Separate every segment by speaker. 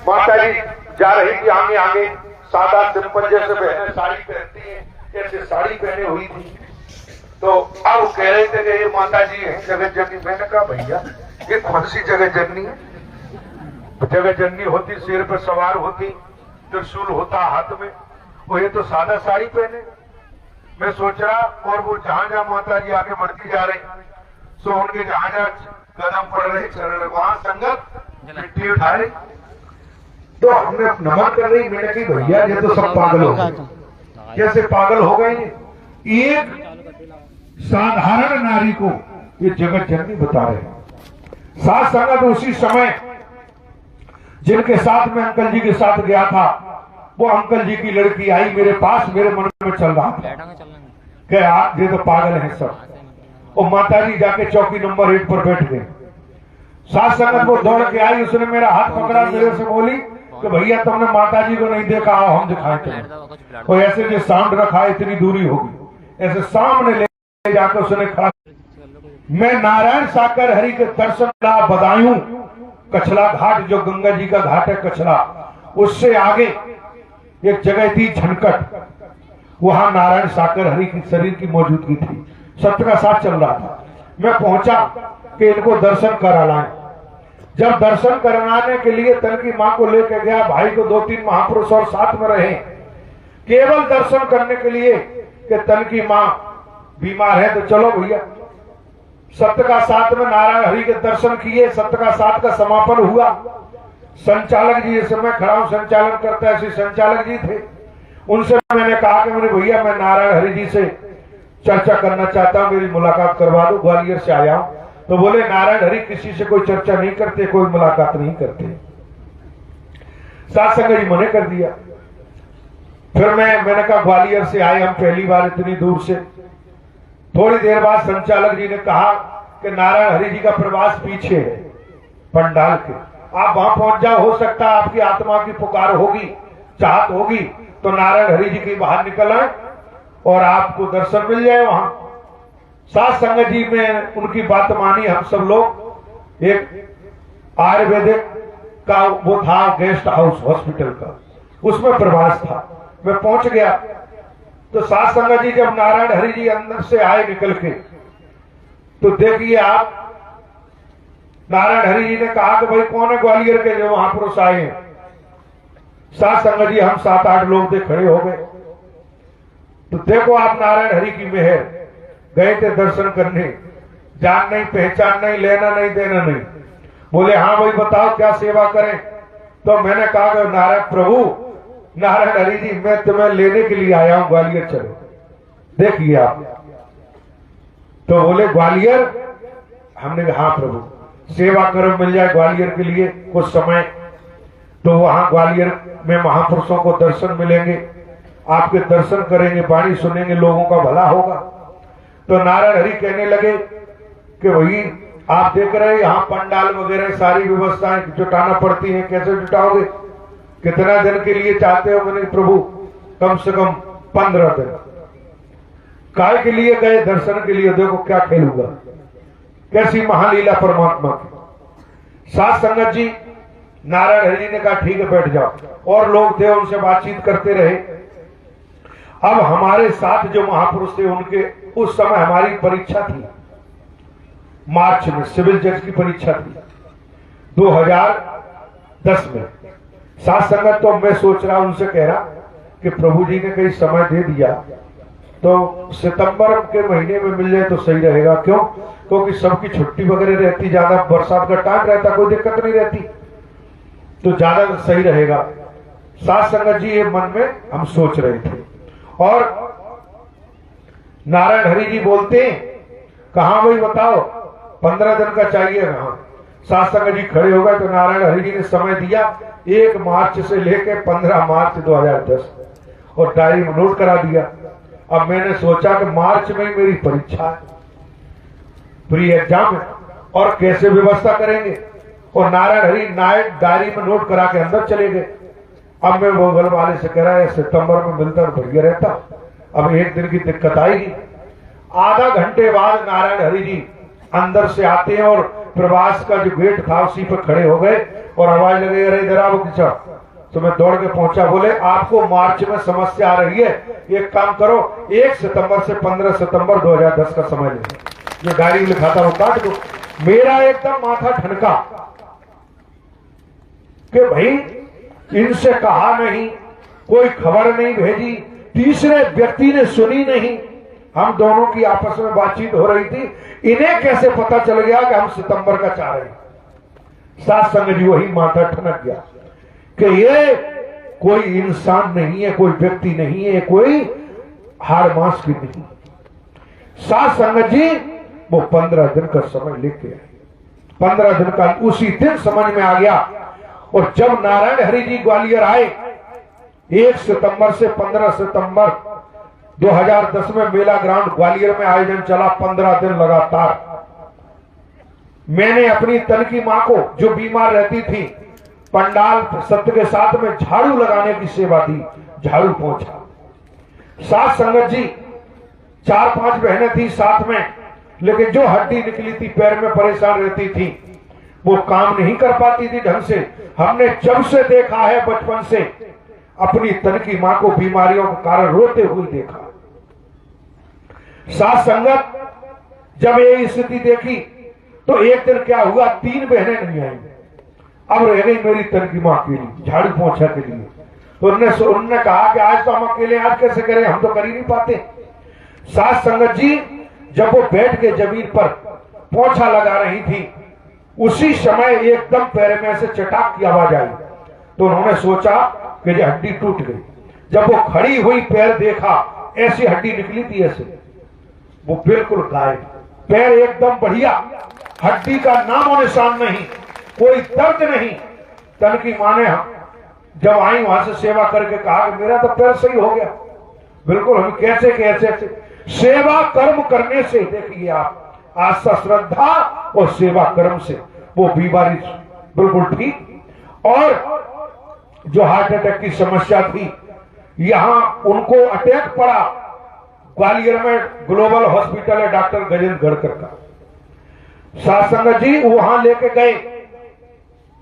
Speaker 1: माता जी जा रही थी आगे आगे, सादा सिंपल जैसे बहनें साड़ी पहनती हैं ऐसे साड़ी पहने हुई थी। तो अब कह रहे थे कि ये माता जी है जगत जननी। मैंने कहा भैया ये कौन सी जगत जननी है? जगत जननी होती शेर पर सवार होती, त्रिशूल होता हाथ में, वो ये तो सादा साड़ी पहने। मैं सोच रहा, और वो जहां जहां माता जी आगे बढ़ती जा रही, सो उनके जहां जहां कदम पड़ रहे चरण वहां संगत मिट्टी उठा रही। तो हमने नमन कर रही। मैंने कही भैया ये तो सब पागल हो गए। कैसे पागल हो गए? एक साधारण नारी को ये जगत जननी बता रहे। साथ संगत उसी समय जिनके साथ मैं अंकल जी के साथ गया था, वो अंकल जी की लड़की आई मेरे पास, मेरे मन में चल रहा था क्या ये तो पागल है सब। और माता जी जाके चौकी नंबर 1 पर बैठ गए। साथ संगत वो दौड़ के आई, उसने मेरा हाथ पकड़ा, मेरे से बोली कि भैया तुमने माता जी को नहीं देखा, आओ हम दिखाएं तुम्हें। और ऐसे जो साउंड रखा इतनी दूरी होगी, ऐसे सामने ले जाकर उसने खड़ा। मैं नारायण साकर हरि के दर्शन ला बदायूं, कछला घाट जो गंगा जी का घाट है कछला, उससे आगे एक जगह थी झनकट, वहां नारायण साकर हरि की शरीर की मौजूदगी थी। सत्य का साथ चल रहा था। मैं पहुंचा कि इनको दर्शन करा लाएं। जब दर्शन कराने के लिए तन की मां को लेकर गया, भाई को 2-3 महापुरुष और साथ में रहे केवल दर्शन करने के लिए कि तन की मां बीमार है तो चलो भैया। सत्य का साथ में नारायण हरि के दर्शन किए। सत्य का साथ का समापन हुआ। संचालक जी, इस समय खड़ा हूं संचालन करता ऐसे संचालक जी थे, उनसे मैंने कहा कि मेरे भैया मैं नारायण हरि जी से चर्चा करना चाहता हूं, मेरी मुलाकात करवा दो, ग्वालियर से आया हूं। तो बोले नारायण हरि किसी से कोई चर्चा नहीं करते, कोई मुलाकात नहीं करते। साथ संगत जी मने कर दिया। फिर मैंने कहा ग्वालियर से आए हम पहली बार इतनी दूर से। थोड़ी देर बाद संचालक जी ने कहा कि नारायण हरि जी का प्रवास पीछे है पंडाल के, आप वहां पहुंच जाओ, हो सकता है आपकी आत्मा की पुकार होगी, चाहत होगी तो नारायण हरि जी के बाहर निकल आए और आपको दर्शन मिल जाए वहां। साथ संगत जी में उनकी बात मानी हम सब लोग। एक आयुर्वेदिक का वो था गेस्ट हाउस हॉस्पिटल का, उसमें प्रवास था। मैं पहुंच गया तो साथ संगत जी जब नारायण हरि जी अंदर से आए निकल के, तो देखिए आप, नारायण हरि जी ने कहा कि भाई कौन है ग्वालियर के जो महापुरुष आए हैं? साथ संगत जी हम 7-8 लोग थे, खड़े हो गए। तो देखो आप नारायण हरि की मेहर, गए थे दर्शन करने, जान नहीं पहचान नहीं, लेना नहीं देना नहीं। बोले हाँ भाई बताओ क्या सेवा करें? तो मैंने कहा कि नारायण प्रभु नारायण हरि जी मैं तुम्हें लेने के लिए आया हूं, ग्वालियर चलो देखिए आप। तो बोले ग्वालियर? हमने कहा हाँ प्रभु सेवा करो, मिल जाए ग्वालियर के लिए कुछ समय। तो वहां ग्वालियर में महापुरुषों को दर्शन मिलेंगे, आपके दर्शन करेंगे, वाणी सुनेंगे, लोगों का भला होगा। तो नारायण हरि कहने लगे कि भाई आप देख रहे हैं यहाँ पंडाल वगैरह सारी व्यवस्थाएं जुटाना पड़ती हैं, कैसे जुटाओगे? कितना दिन के लिए चाहते हो? मैंने प्रभु कम से कम 15 दिन। काय के लिए गए? दर्शन के लिए। देखो क्या खेल हुआ, कैसी महालीला परमात्मा की। साथ संगत जी नारायण हरि जी ने कहा ठीक है बैठ जाओ, और लोग थे उनसे बातचीत करते रहे। अब हमारे साथ जो महापुरुष थे उनके, उस समय हमारी परीक्षा थी मार्च में, सिविल जज की परीक्षा थी 2010 में। साथ संगत तो मैं सोच रहा, उनसे कह रहा कि प्रभु जी ने कहीं समय दे दिया तो सितंबर के महीने में मिल जाए तो सही रहेगा। क्यों? क्योंकि सबकी छुट्टी वगैरह रहती, ज्यादा बरसात का टाइम रहता, कोई दिक्कत नहीं रहती, तो ज्यादा सही रहेगा। साथ संगत जी ये मन में हम सोच रहे थे। और नारायण हरि जी बोलते कहा भाई बताओ 15 दिन का चाहिए कहा? साथ संगत जी खड़े हो गए। तो नारायण हरि जी ने समय दिया 1 मार्च से लेकर 15 मार्च 2010, और डायरी में नोट करा दिया। अब मैंने सोचा कि मार्च में ही मेरी परीक्षा है, प्री एग्जाम है, और कैसे व्यवस्था करेंगे? और नारायण हरि नायक डायरी में नोट करा के अंदर चले गए। अब मैं वो बगल वाले से कह रहा है सितंबर में मिलता तो बढ़िया रहता, अब 1 दिन की दिक्कत आएगी। आधा घंटे बाद नारायण हरि जी अंदर से आते हैं और प्रवास का जो गेट था उसी पर खड़े हो गए और आवाज लगे, अरे इधर आओ किसा। तो मैं दौड़ के पहुंचा, बोले आपको मार्च में समस्या आ रही है, एक काम करो 1 सितंबर से 15 सितंबर 2010 का समय ले, जो डायरी में लिखा था वो काट दो। मेरा एकदम माथा ठनका कि भाई इनसे कहा नहीं, कोई खबर नहीं भेजी, तीसरे व्यक्ति ने सुनी नहीं, हम दोनों की आपस में बातचीत हो रही थी, इन्हें कैसे पता चल गया कि हम सितंबर का चाह रहे हैं। साथ संग जी वही माथा ठनक गया कि ये कोई इंसान नहीं है, कोई व्यक्ति नहीं है, कोई हार मास की नहीं। साथ संगत जी वो 15 दिन का समय लेके आए। 15 दिन का उसी दिन समझ में आ गया। और जब नारायण हरि जी ग्वालियर आए 1 सितंबर से 15 सितंबर 2010 में मेला ग्राउंड ग्वालियर में आयोजन चला 15 दिन लगातार। मैंने अपनी तन की मां को जो बीमार रहती थी पंडाल सत्य के साथ में झाड़ू लगाने की सेवा दी, झाड़ू पहुंचा। साथ संगत जी 4-5 बहनें थी साथ में, लेकिन जो हड्डी निकली थी पैर में परेशान रहती थी वो काम नहीं कर पाती थी ढंग से। हमने जब से देखा है बचपन से अपनी तन की मां को बीमारियों के कारण रोते हुए देखा। साथ संगत जब ये स्थिति देखी तो एक दिन क्या हुआ, 3 बहनें नहीं आई, अब रह गई मेरी तन की मां के लिए झाड़ू पोंछा के लिए। तो उन्होंने कहा कि आज तो हम अकेले आज कैसे करें, हम तो कर ही नहीं पाते। साथ संगत जी जब वो बैठ के जमीन पर पोंछा लगा रही थी उसी समय एकदम पैर में से चटाक की आवाज आई। तो उन्होंने सोचा कि ये हड्डी टूट गई। जब वो खड़ी हुई पैर देखा ऐसी हड्डी निकली थी ऐसे, वो बिल्कुल गायब, पैर एकदम बढ़िया, हड्डी का नामो निशान नहीं, कोई दर्द नहीं। तन की मां ने जब आई वहां से सेवा करके कहा कि मेरा तो पैर सही हो गया। बिल्कुल हम कैसे कैसे सेवा कर्म करने से, देखिए आप आस्था श्रद्धा और सेवा कर्म से वो बीमारी बिल्कुल ठीक। और जो हार्ट अटैक की समस्या थी यहां उनको अटैक पड़ा, ग्वालियर में ग्लोबल हॉस्पिटल है डॉक्टर गजेंद्र गढ़कर का। साथ संगत जी वहां लेके गए,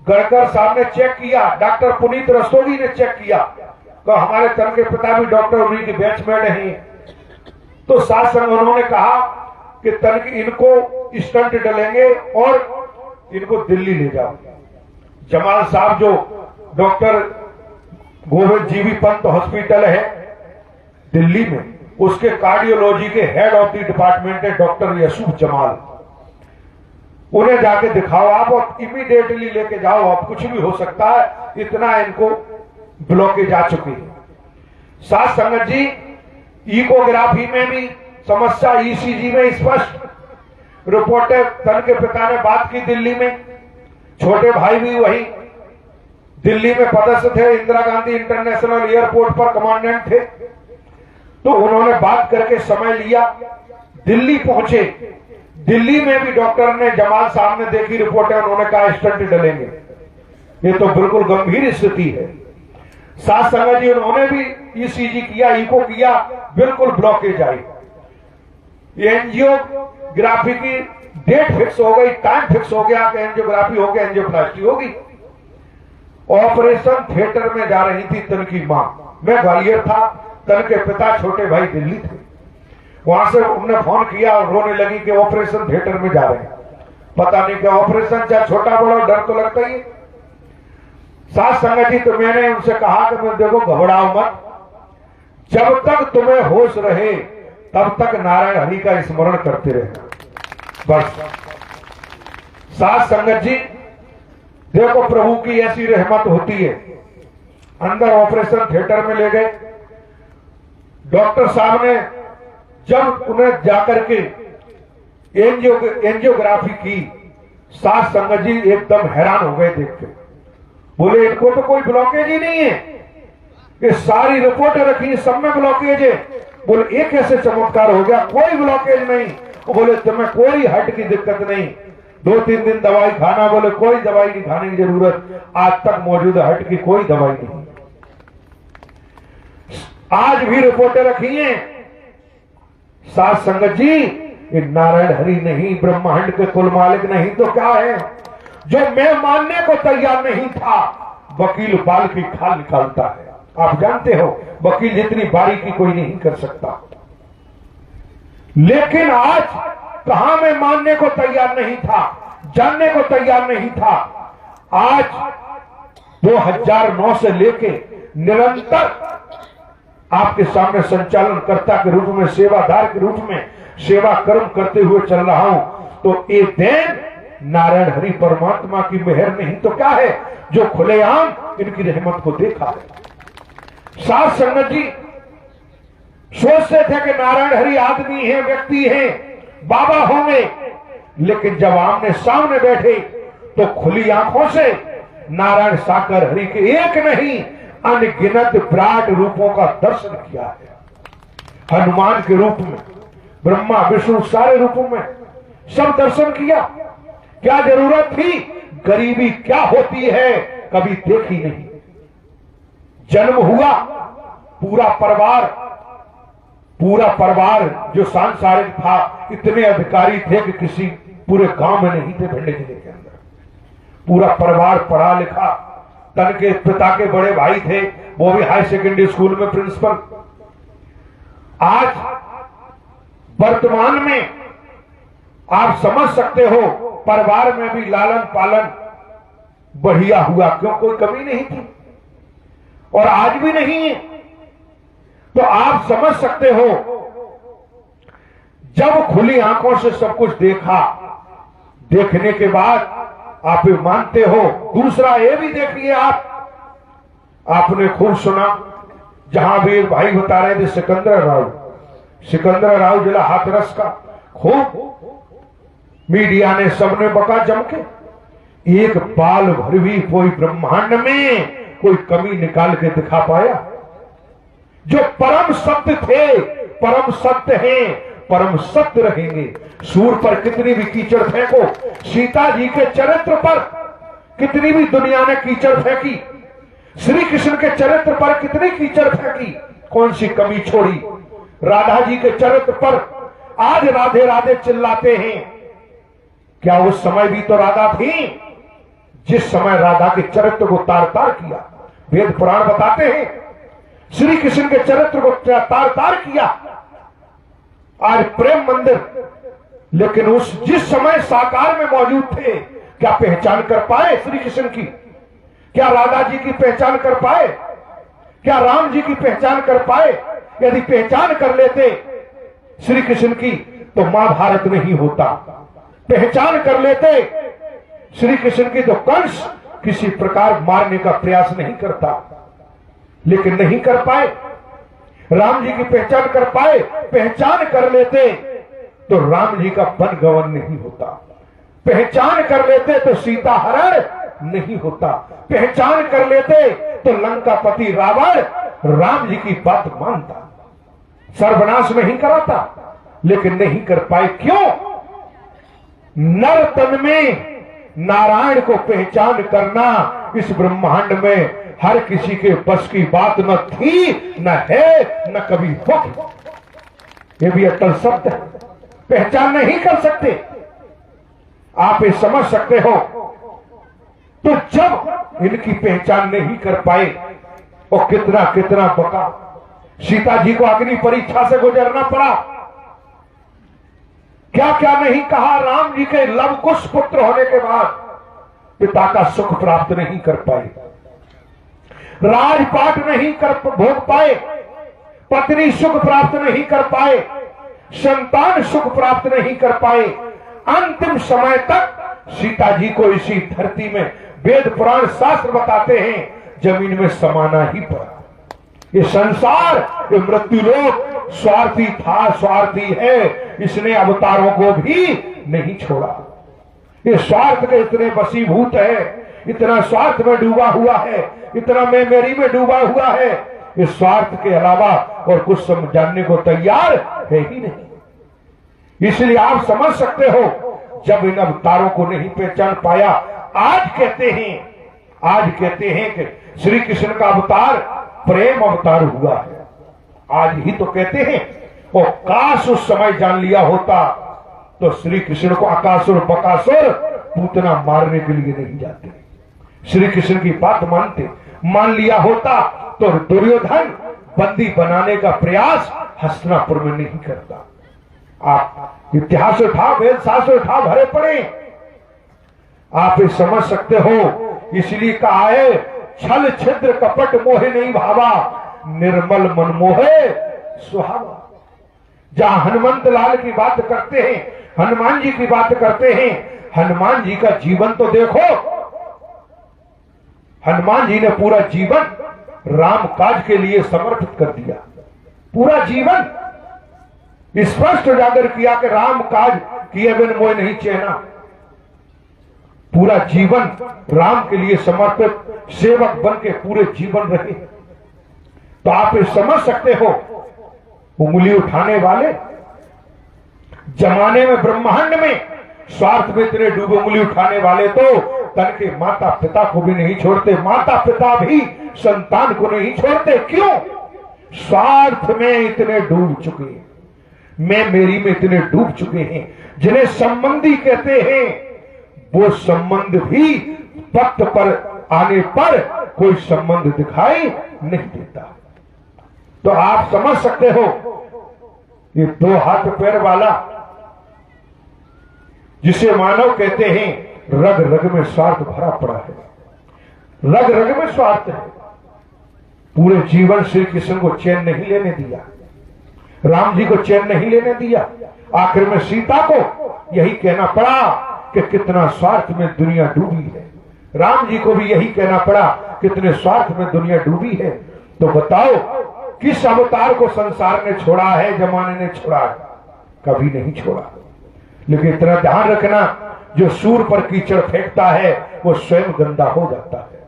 Speaker 1: गढ़कर साहब ने चेक किया, डॉक्टर पुनीत रस्तोगी ने चेक किया, तो हमारे तन के पिता भी डॉक्टर उन्हीं के बेंचमेट हैं। तो साथ संग उन्होंने कहा कि तन की इनको स्टंट डलेंगे और इनको दिल्ली ले जाओ। जमाल साहब जो डॉक्टर गोविंद जीवी पंत हॉस्पिटल है दिल्ली में, उसके कार्डियोलॉजी के हेड ऑफ द डिपार्टमेंट है डॉक्टर यूसुफ जमाल, उन्हें जाके दिखाओ आप और इमीडिएटली लेके जाओ, आप कुछ भी हो सकता है, इतना इनको ब्लॉकेज आ चुकी है। साथ संगत जी इकोग्राफी में भी समस्या, ईसीजी में स्पष्ट रिपोर्टर तन के पिता ने बात की दिल्ली में, छोटे भाई भी वही दिल्ली में पदस्थ थे, इंदिरा गांधी इंटरनेशनल एयरपोर्ट पर कमांडेंट थे। तो उन्होंने बात करके समय लिया, दिल्ली पहुंचे। दिल्ली में भी डॉक्टर ने, जमाल साहब ने देखी रिपोर्टें, उन्होंने कहा स्टंट डलेंगे, ये तो बिल्कुल गंभीर स्थिति है। साथ संगत जी उन्होंने भी ईसीजी किया, इको किया, बिल्कुल ब्लॉकेज आई। एंजियोग्राफी की डेट फिक्स हो गई, टाइम फिक्स हो गया कि एंजियोग्राफी हो गया, एंजियोप्लास्टी होगी। ऑपरेशन थिएटर में जा रही थी तन की मां, मैं ग्वालियर था, तन के पिता छोटे भाई दिल्ली थे। वहां से उन्होंने फोन किया और रोने लगी कि ऑपरेशन थिएटर में जा रहे हैं। पता नहीं क्या ऑपरेशन, चाहे छोटा बड़ा डर तो लगता ही। साथ संगत जी तो मैंने उनसे कहा कि मैं देखो घबराओ मत, जब तक तुम्हें होश रहे तब तक नारायण हरि का स्मरण करते रहना बस। साथ संगत जी देखो प्रभु की ऐसी रहमत होती है। अंदर ऑपरेशन थिएटर में ले गए, डॉक्टर साहब ने जब उन्हें जाकर के एंजियोग्राफी की, साथ संगत जी एकदम हैरान हो गए देख के, बोले इनको तो कोई ब्लॉकेज ही नहीं है, ये सारी रिपोर्टें रखी सब में ब्लॉकेज है। बोले एक ऐसे चमत्कार हो गया, कोई ब्लॉकेज नहीं। बोले तुम्हें कोई हार्ट की दिक्कत नहीं, 2-3 दिन दवाई खाना, बोले कोई दवाई नहीं खाने की जरूरत, आज तक मौजूद हार्ट की कोई दवाई नहीं। आज भी रिपोर्टें रखी हैं। साथ संगत जी ये नारायण हरि नहीं, ब्रह्मांड के कुल मालिक नहीं तो क्या है? जो मैं मानने को तैयार नहीं था, वकील बाल की खाल निकालता है। आप जानते हो वकील जितनी बारीकी कोई नहीं कर सकता। लेकिन आज कहां मैं मानने को तैयार नहीं था, जानने को तैयार नहीं था। आज 2009 से लेके निरंतर आपके सामने संचालनकर्ता के रूप में, सेवादार के रूप में सेवा कर्म करते हुए चल रहा हूं। तो ये देन नारायण हरि परमात्मा की मेहर नहीं तो क्या है, जो खुलेआम इनकी रहमत को देखा है। साथ संगत जी सोचते थे कि नारायण हरि आदमी है, व्यक्ति है, बाबा होंगे, लेकिन जब आमने सामने बैठे तो खुली आंखों से नारायण साकार हरि के एक नहीं अनगिनत विराट रूपों का दर्शन किया है। हनुमान के रूप में, ब्रह्मा विष्णु सारे रूपों में सब दर्शन किया। क्या जरूरत थी? गरीबी क्या होती है कभी देखी नहीं। जन्म हुआ, पूरा परिवार जो सांसारिक था, इतने अधिकारी थे कि किसी पूरे गांव में नहीं थे। भिंड जिले के अंदर पूरा परिवार पढ़ा लिखा। तन के पिता के बड़े भाई थे, वो भी हाई सेकेंडरी स्कूल में प्रिंसिपल। आज वर्तमान में आप समझ सकते हो परिवार में भी लालन पालन बढ़िया हुआ, क्यों? कोई कमी नहीं थी और आज भी नहीं है। तो आप समझ सकते हो जब खुली आंखों से सब कुछ देखा, देखने के बाद आप ये मानते हो। दूसरा ये भी देखिए, आपने खूब सुना, जहां भी एक भाई बता रहे थे सिकंदर राव जिला हाथरस का, खूब मीडिया ने सबने बका जम के। एक बाल भर भी कोई ब्रह्मांड में कोई कमी निकाल के दिखा पाया। जो परम सत्य थे, परम सत्य हैं, परम सत्य रहेंगे। सूर पर कितनी भी कीचड़ फेंको, सीता जी के चरित्र पर कितनी भी दुनिया ने कीचड़ फेंकी, श्री कृष्ण के चरित्र पर कितनी कीचड़ फेंकी, कौन सी कमी छोड़ी? राधा जी के चरित्र पर आज राधे राधे चिल्लाते हैं। क्या उस समय भी तो राधा थी जिस समय राधा के चरित्र को तार तार किया? वेद पुराण बताते हैं श्री कृष्ण के चरित्र को तार तार किया। आज प्रेम मंदिर, लेकिन उस जिस समय साकार में मौजूद थे, क्या पहचान कर पाए श्री कृष्ण की? क्या राधा जी की पहचान कर पाए? क्या राम जी की पहचान कर पाए? यदि पहचान कर लेते श्री कृष्ण की तो महाभारत नहीं होता। पहचान कर लेते श्री कृष्ण की तो कंस किसी प्रकार मारने का प्रयास नहीं करता, लेकिन नहीं कर पाए। राम जी की पहचान कर पाए, पहचान कर लेते तो राम जी का वन गवन नहीं होता। पहचान कर लेते तो सीता हरण नहीं होता। पहचान कर लेते तो लंकापति रावण राम जी की बात मानता, सर्वनाश नहीं कराता, लेकिन नहीं कर पाए। क्यों? नर तन में नारायण को पहचान करना इस ब्रह्मांड में हर किसी के बस की बात न थी, न है, न कभी होगी। ये भी अटल सत्य है। पहचान नहीं कर सकते। आप ये समझ सकते हो। तो जब इनकी पहचान नहीं कर पाए और कितना कितना बका। सीता जी को अग्नि परीक्षा से गुजरना पड़ा। क्या क्या नहीं कहा। राम जी के लव कुश पुत्र होने के बाद पिता का सुख प्राप्त नहीं कर पाए, राजपाट नहीं कर भोग पाए, पत्नी सुख प्राप्त नहीं कर पाए, संतान सुख प्राप्त नहीं कर पाए। अंतिम समय तक सीता जी को इसी धरती में वेद पुराण शास्त्र बताते हैं जमीन में समाना ही पड़ा। ये संसार, ये मृत्यु लोक स्वार्थी था, स्वार्थी है। इसने अवतारों को भी नहीं छोड़ा। ये स्वार्थ के इतने वशीभूत है, इतना स्वार्थ में डूबा हुआ है, इतना मैं मेरी में डूबा हुआ है। इस स्वार्थ के अलावा और कुछ समझाने को तैयार है ही नहीं। इसलिए आप समझ सकते हो, जब इन अवतारों को नहीं पहचान पाया, आज कहते हैं कि श्री कृष्ण का अवतार प्रेम अवतार हुआ है। आज ही तो कहते हैं, और काश उस समय जान लिया होता तो श्री कृष्ण को अकासुर बकासुर पूतना मारने के लिए नहीं जाते, श्री कृष्ण की बात मानते। मान लिया होता तो दुर्योधन बंदी बनाने का प्रयास हस्तिनापुर में नहीं करता। आप इतिहास उठा, वेद शास्त्र उठा, भरे पड़े, आप ये समझ सकते हो। इसलिए कहा है छल छिद्र कपट मोहे नहीं भावा, निर्मल मन मोहे सुहावा। जहां हनुमंत लाल की बात करते हैं, हनुमान जी की बात करते हैं, हनुमान जी का जीवन तो देखो। हनुमान जी ने पूरा जीवन राम काज के लिए समर्पित कर दिया। पूरा जीवन स्पष्ट उजागर किया कि राम काज किए बिन मोह नहीं चैना। पूरा जीवन राम के लिए समर्पित सेवक बन के पूरे जीवन रहे। तो आप ये समझ सकते हो, उंगली उठाने वाले जमाने में, ब्रह्मांड में स्वार्थ में इतने डूबे, उंगली उठाने वाले तो तन के माता पिता को भी नहीं छोड़ते, माता पिता भी संतान को नहीं छोड़ते। क्यों? स्वार्थ में इतने डूब चुके हैं, मैं मेरी में इतने डूब चुके हैं। जिन्हें संबंधी कहते हैं वो संबंध भी वक्त पर आने पर कोई संबंध दिखाई नहीं देता। तो आप समझ सकते हो, ये दो हाथ पैर वाला जिसे मानव कहते हैं, रग रग में स्वार्थ भरा पड़ा है, रग रग में स्वार्थ है। पूरे जीवन श्री कृष्ण को चैन नहीं लेने दिया, राम जी को चैन नहीं लेने दिया। आखिर में सीता को यही कहना पड़ा कि कितना स्वार्थ में दुनिया डूबी है। राम जी को भी यही कहना पड़ा, कितने स्वार्थ में दुनिया डूबी है। तो बताओ किस अवतार को संसार ने छोड़ा है, जमाने ने छोड़ा है? कभी नहीं छोड़ा। लेकिन इतना ध्यान रखना, जो सूर पर कीचड़ फेंकता है वो स्वयं गंदा हो जाता है,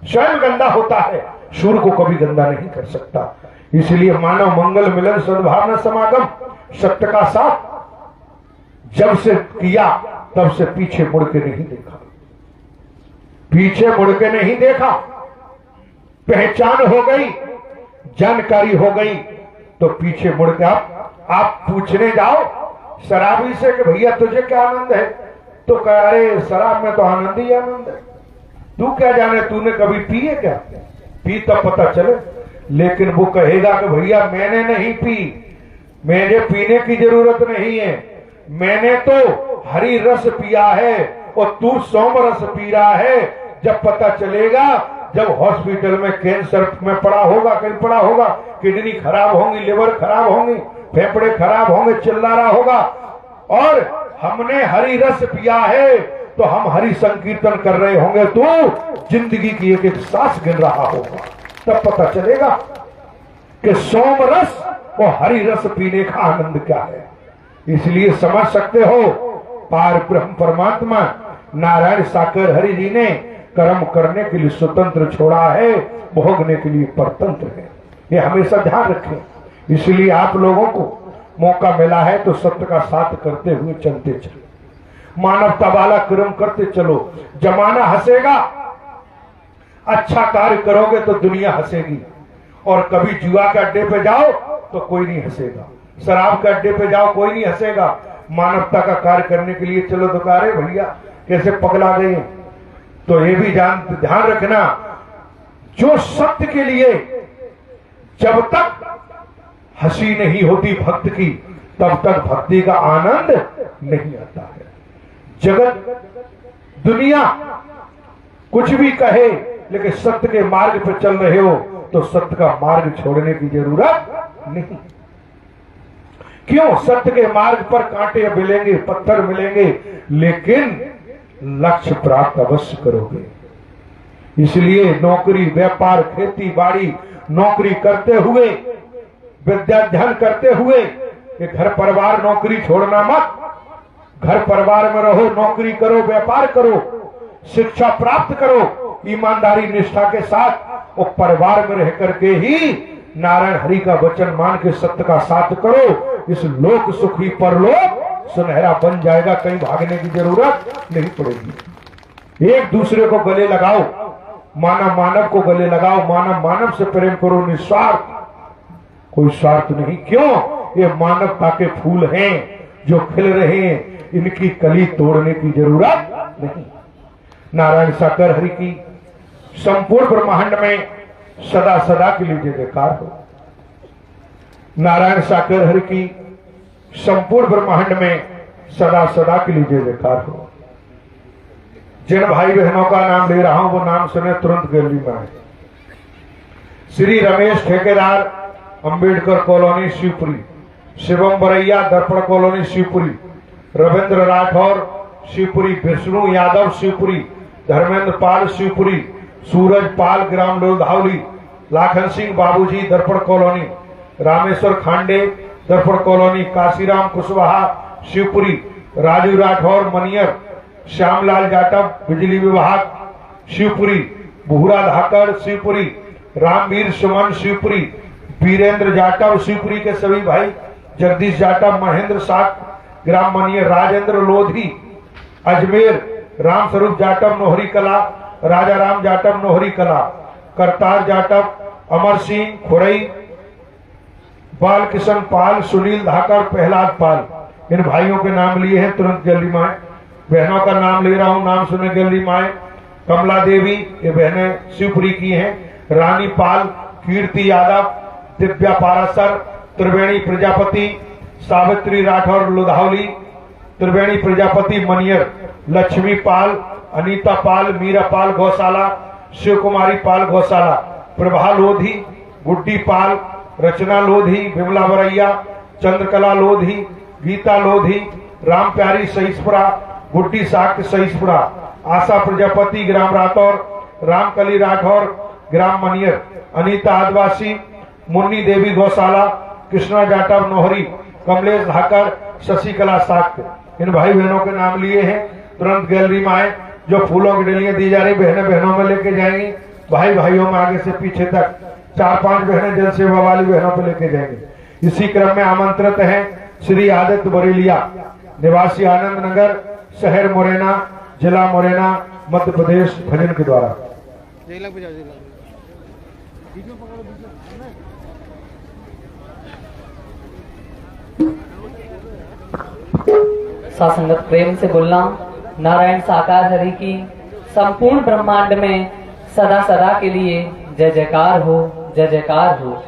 Speaker 1: स्वयं गंदा होता है, सूर को कभी गंदा नहीं कर सकता। इसलिए मानव मंगल मिलन सद्भावना समागम सत्य का साथ जब से किया तब से पीछे मुड़ के नहीं देखा, पीछे मुड़ के नहीं देखा। पहचान हो गई, जानकारी हो गई तो पीछे मुड़ के आप पूछने जाओ शराबी से कि भैया तुझे क्या आनंद है, तो कह अरे शराब में तो आनंद ही आनंद है। तू क्या जाने, तूने कभी पी है क्या? पी तब पता चले। लेकिन वो कहेगा कि भैया मैंने नहीं पी, मुझे पीने की जरूरत नहीं है, मैंने तो हरी रस पिया है और तू सोम रस पी रहा है। जब पता चलेगा, जब हॉस्पिटल में कैंसर में पड़ा होगा, कहीं पड़ा होगा, किडनी खराब होंगी, लिवर खराब होंगी, फेफड़े खराब होंगे, चिल्ला रहा होगा, और हमने हरी रस पिया है तो हम हरि संकीर्तन कर रहे होंगे, तो जिंदगी की एक एक सांस गिन रहा होगा। तब पता चलेगा कि सोम रस और हरि रस पीने का आनंद क्या है। इसलिए समझ सकते हो, पार ब्रह्म परमात्मा नारायण साकर हरि जी ने कर्म करने के लिए स्वतंत्र छोड़ा है, भोगने के लिए परतंत्र है। ये हमेशा ध्यान रखें। इसलिए आप लोगों को मौका मिला है तो सत्य का साथ करते हुए चलते चलो, मानवता वाला कर्म करते चलो। जमाना हंसेगा, अच्छा कार्य करोगे तो दुनिया हंसेगी। और कभी जुआ के अड्डे पे जाओ तो कोई नहीं हंसेगा, शराब के अड्डे पे जाओ कोई नहीं हंसेगा। मानवता का कार्य करने के लिए चलो तो कह रहे भैया कैसे पगला गए। तो ये भी ध्यान रखना, जो सत्य के लिए जब तक हंसी नहीं होती भक्त की, तब तक भक्ति का आनंद नहीं आता है। जगत दुनिया कुछ भी कहे, लेकिन सत्य के मार्ग पर चल रहे हो तो सत्य का मार्ग छोड़ने की जरूरत नहीं। क्यों? सत्य के मार्ग पर कांटे मिलेंगे, पत्थर मिलेंगे, लेकिन लक्ष्य प्राप्त अवश्य करोगे। इसलिए नौकरी, व्यापार, खेती बाड़ी, नौकरी करते हुए, विद्याध्ययन करते हुए, कि घर परिवार नौकरी छोड़ना मत। घर परिवार में रहो, नौकरी करो, व्यापार करो, शिक्षा प्राप्त करो ईमानदारी निष्ठा के साथ, और परिवार में रह करके ही नारायण हरि का वचन मान के सत्य का साथ करो। इस लोक सुखी परलोक सुनहरा बन जाएगा, कहीं भागने की जरूरत नहीं पड़ेगी। एक दूसरे को गले लगाओ, मानव मानव को गले लगाओ, मानव मानव से प्रेम करो, निस्वार्थ, कोई स्वार्थ नहीं। क्यों? ये मानवता के फूल हैं जो खिल रहे हैं इनकी कली तोड़ने की जरूरत नहीं। नारायण साकर हरि की संपूर्ण ब्रह्मांड में सदा सदा के लिए जय जयकार हो। नारायण साकर हरि की संपूर्ण ब्रह्मांड में सदा सदा के लिए जय जयकार हो। जिन भाई बहनों का नाम ले रहा हूं वो नाम सुने तुरंत गैलरी में आए। श्री रमेश ठेकेदार, अंबेडकर कॉलोनी शिवपुरी, शिवम बरैया दर्पण कॉलोनी शिवपुरी, रविंद्र राठौर शिवपुरी, विष्णु यादव शिवपुरी, धर्मेंद्र पाल शिवपुरी, सूरज पाल ग्राम लोधावली, लाखन सिंह बाबूजी दर्पण कॉलोनी, रामेश्वर खांडे दर्पण कॉलोनी, काशीराम कुशवाहा शिवपुरी, राजू राठौर मनियर, श्यामलाल जाटव बिजली विभाग शिवपुरी, भूरा धाकर शिवपुरी, रामवीर सुमन शिवपुरी, वीरेंद्र जाटव शिवपुरी के सभी भाई, जगदीश जाटव, महेंद्र साख ग्राम मनियर, राजेंद्र लोधी अजमेर, राम स्वरूप जाटव नोहरी कला, राजा राम जाटव नोहरी कला, करतार जाटव, अमर सिंह खुरई, बालकिशन पाल, सुनील धाकर, प्रहलाद पाल। इन भाइयों के नाम लिए हैं तुरंत गैलरी में आए। बहनों का नाम ले रहा हूं, नाम सुने गैलरी में आए। कमला देवी, ये बहनें शिवपुरी की हैं। रानी पाल, कीर्ति यादव, दिव्या पारासर, त्रिवेणी प्रजापति, सावित्री राठौर लुधावली, त्रिवेणी प्रजापति मनियर, लक्ष्मी पाल, अनीता पाल, मीरा पाल गौशाला, शिव कुमारी पाल गौशाला, प्रभा लोधी, गुड्डी पाल, रचना लोधी, विमला बरैया, चंद्रकला लोधी, गीता लोधी, राम प्यारी सहिसपुरा, गुड्डी साक्य सहिसपुरा, आशा प्रजापति ग्राम राठौर, रामकली राठौर ग्राम मनियर, अनीता आदिवासी, मुन्नी देवी गौशाला, कृष्णा जाटव नोहरी, कमलेश धाकर, शशिकला साक्य। इन भाई बहनों के नाम लिए हैं तुरंत गैलरी में आए। जो फूलों की डलियां दी जा रही बहनें बहनों में लेके जाएंगी, भाई भाइयों में आगे से पीछे तक 4-5 बहनें जल सेवा वाली बहनों पे लेके जाएंगे। इसी क्रम में आमंत्रित हैं श्री आदित्य बरेलिया, निवासी आनंद नगर, शहर मुरैना, जिला मुरैना, मध्य प्रदेश, भजन के द्वारा।
Speaker 2: सासंगत प्रेम से बोलना। नारायण साकार हरि की संपूर्ण ब्रह्मांड में सदा सदा के लिए जय जयकार हो, जय जयकार हो।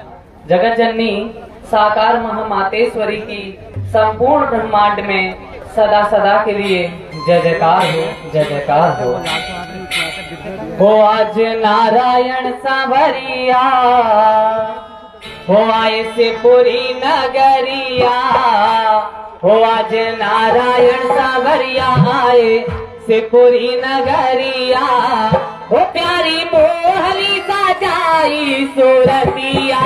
Speaker 2: जगत जननी साकार महामातेश्वरी की संपूर्ण ब्रह्मांड में सदा सदा के लिए जय जयकार हो, जय जयकार हो। आज नारायण सांवरिया हो आए से पूरी नगरिया, हो आज नारायण सांवरिया आए से पूरी नगरिया, हो प्यारी मोहली सजाई सूरतिया,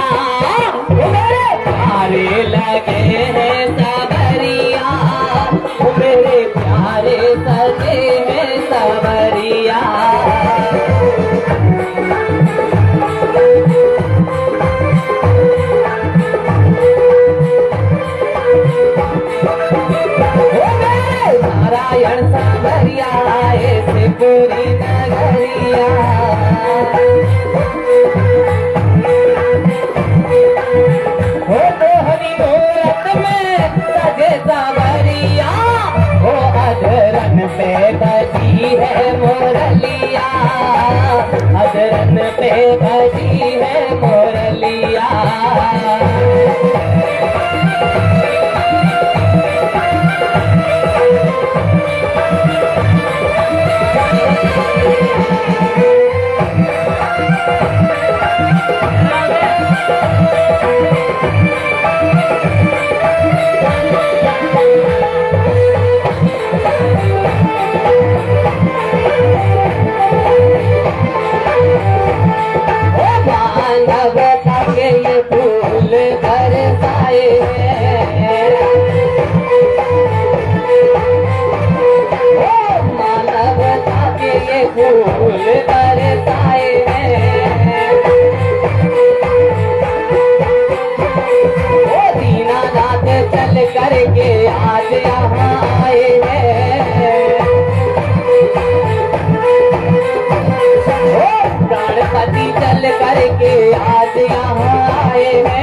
Speaker 2: प्यारे लगे हैं सांवरिया, मेरे प्यारे सजे हैं सांवरिया। नारायण सांवरिया आए से पूरी नगरिया, हो दोहरी मूरत में सजे सांवरिया, हो अधरन पे बजी है मुरलिया, अधरन पे बजी है मुरलिया। फूल बरसाए वो दीनानाथ चल करके आज यहाँ आए हैं, गणपति चल करके आज यहाँ आए हैं।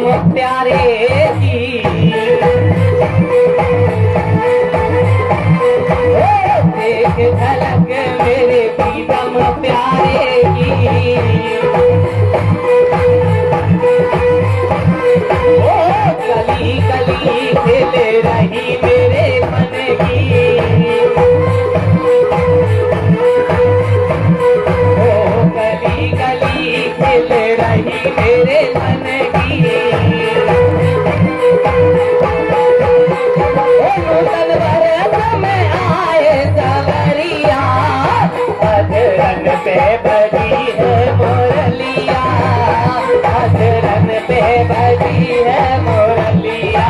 Speaker 2: प्रीतम प्यारे की, देख झलक मेरे प्रीतम प्यारे की, ओ कली कली खेल रही मेरे मन की, ओ कली कली खेल रही मेरे मन की, नूतन बरस में आए सवरिया, अधरन पे बजी है मुरलिया, अधरन पे बजी है मुरलिया।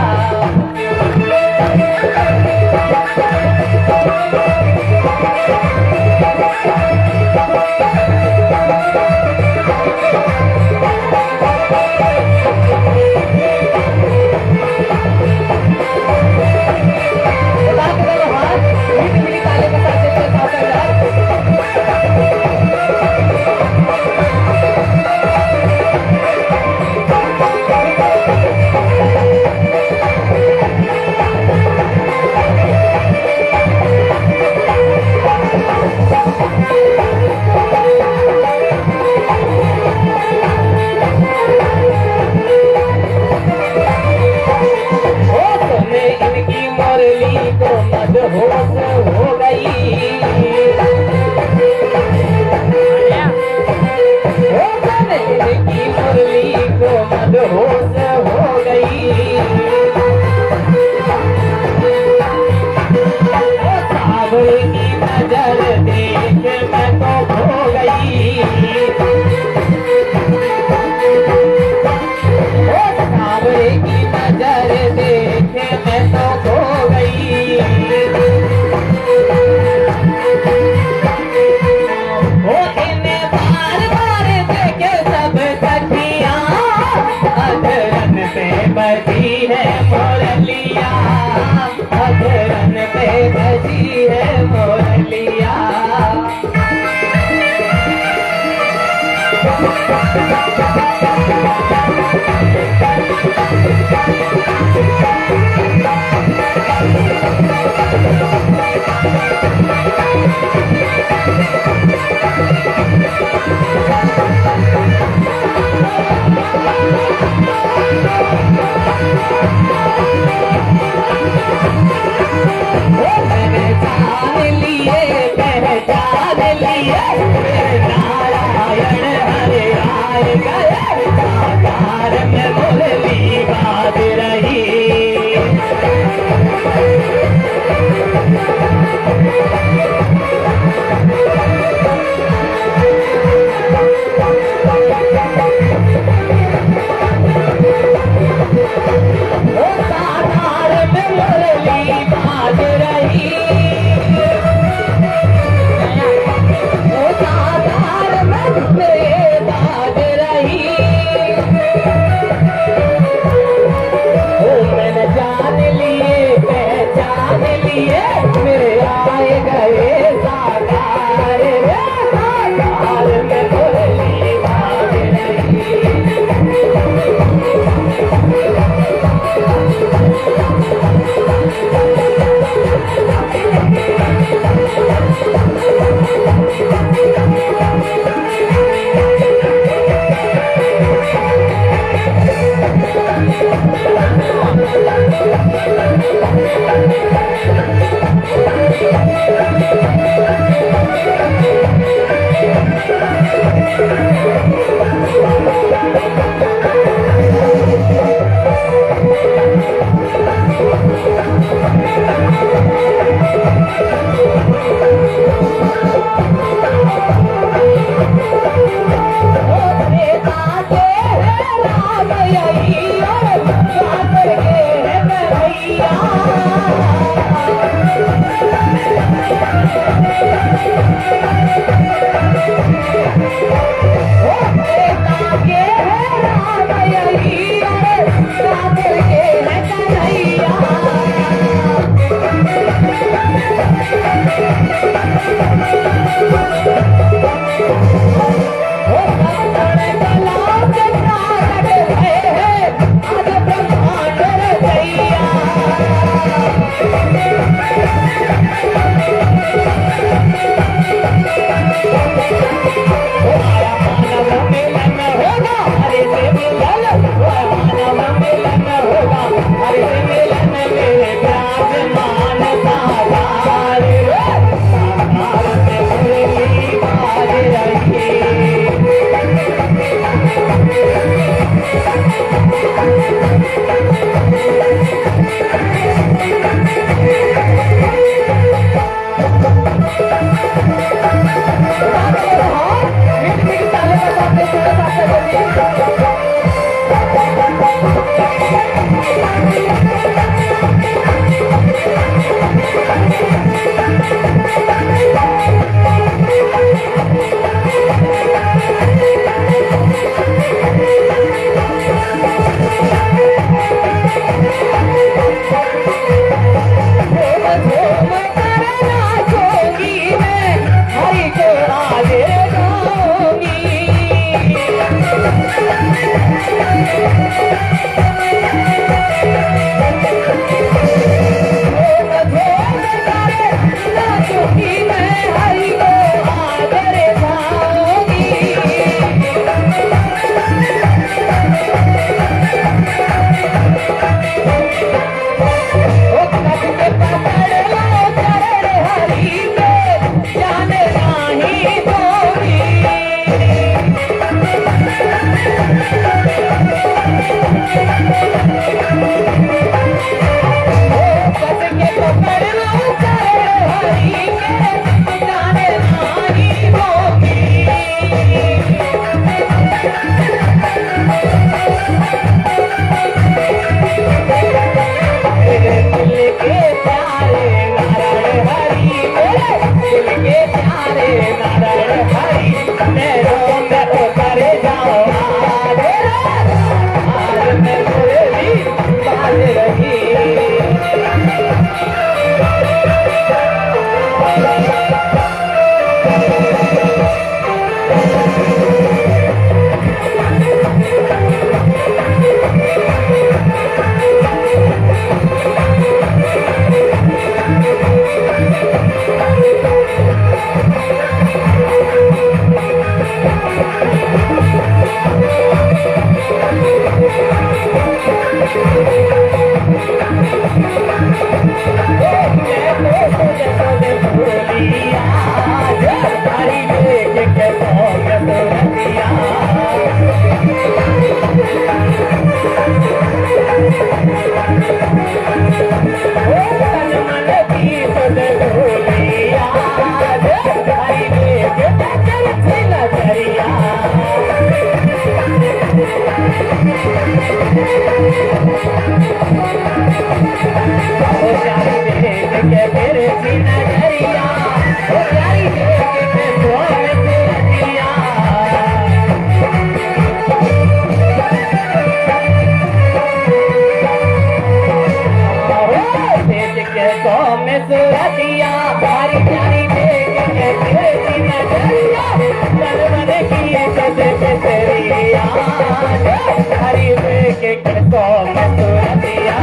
Speaker 2: को मसूरतिया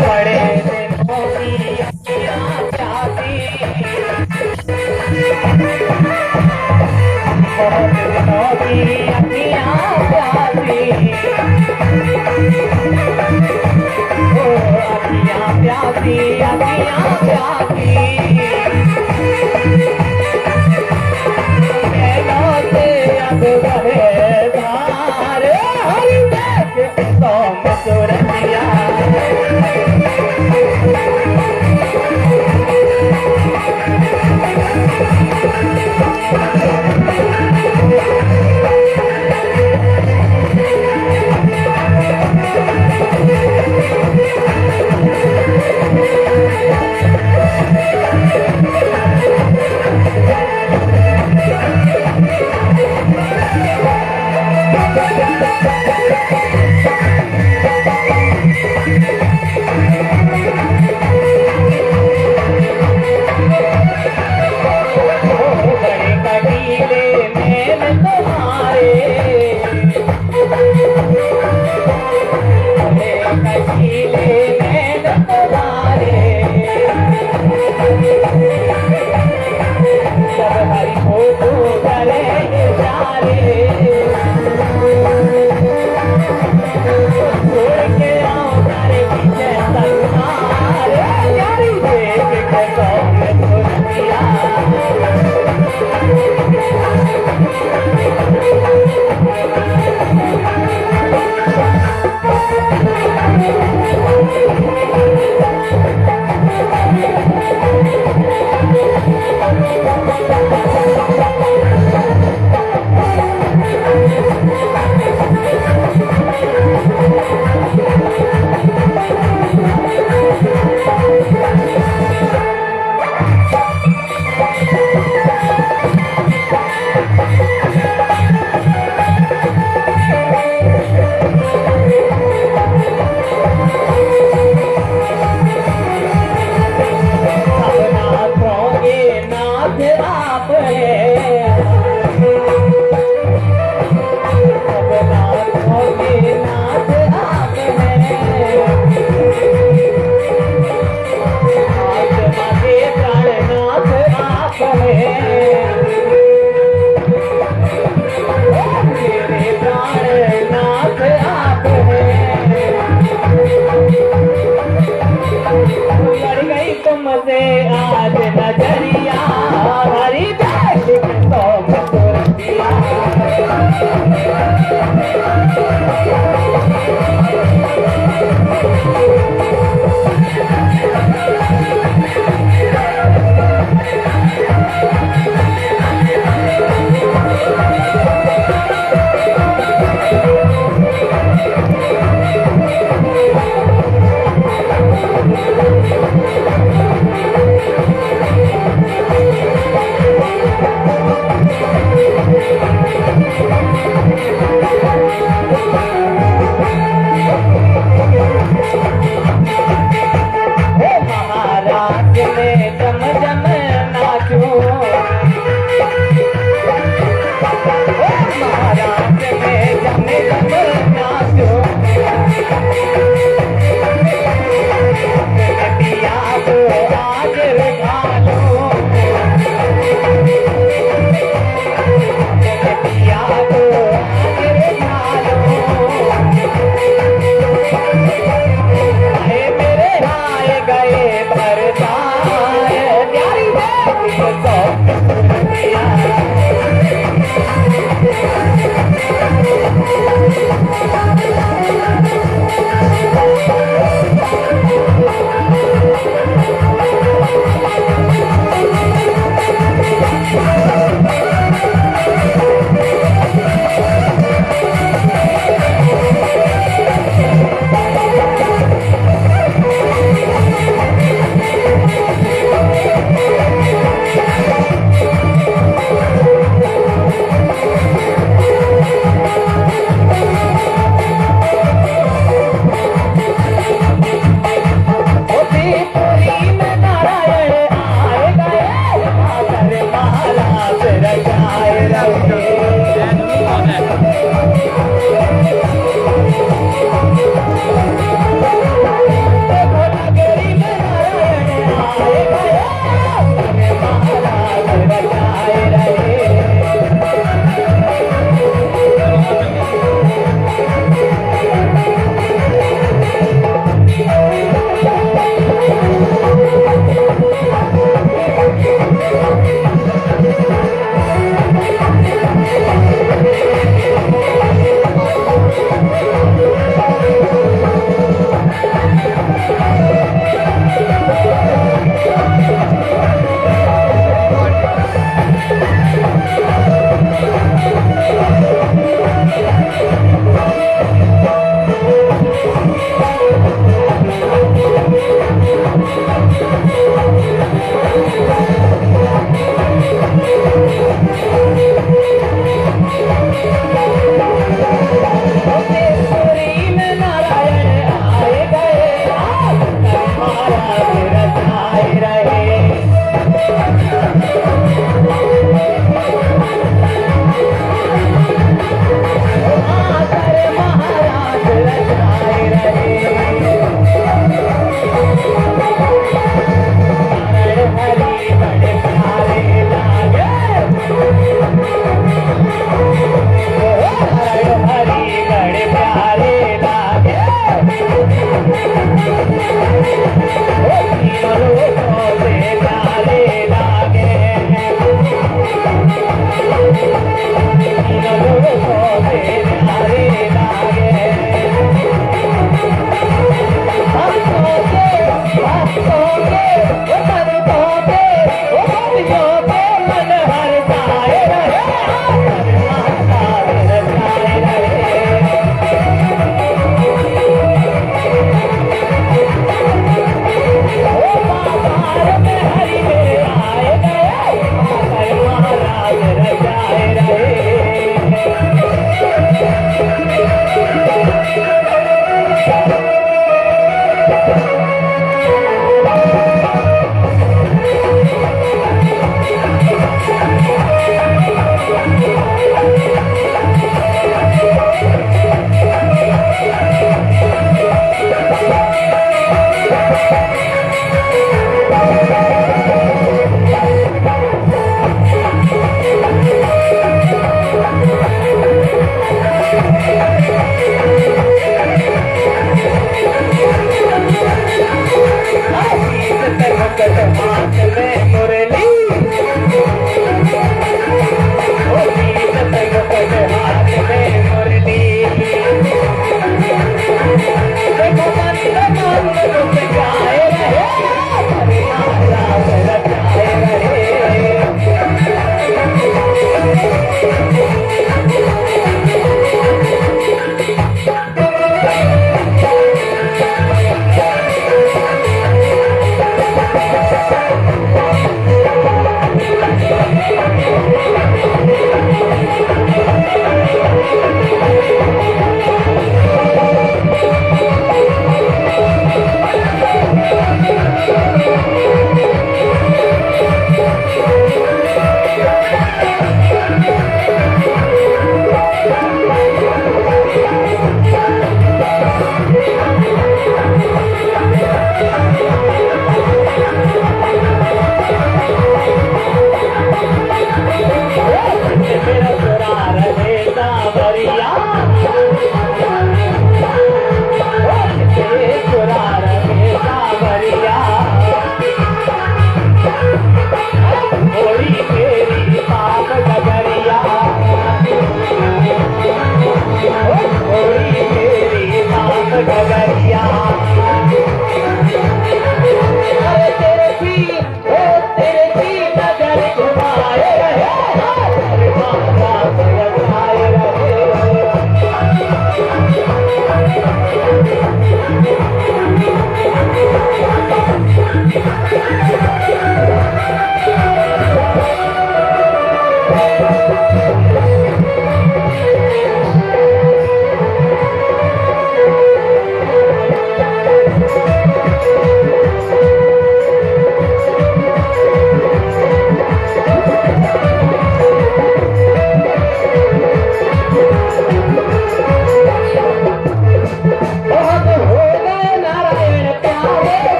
Speaker 2: बड़े दिनों की अखियाँ प्यासी बहुत दिनों की अखियाँ प्यासी ओ अखियाँ प्यासी अखियाँ प्यासी गए परदार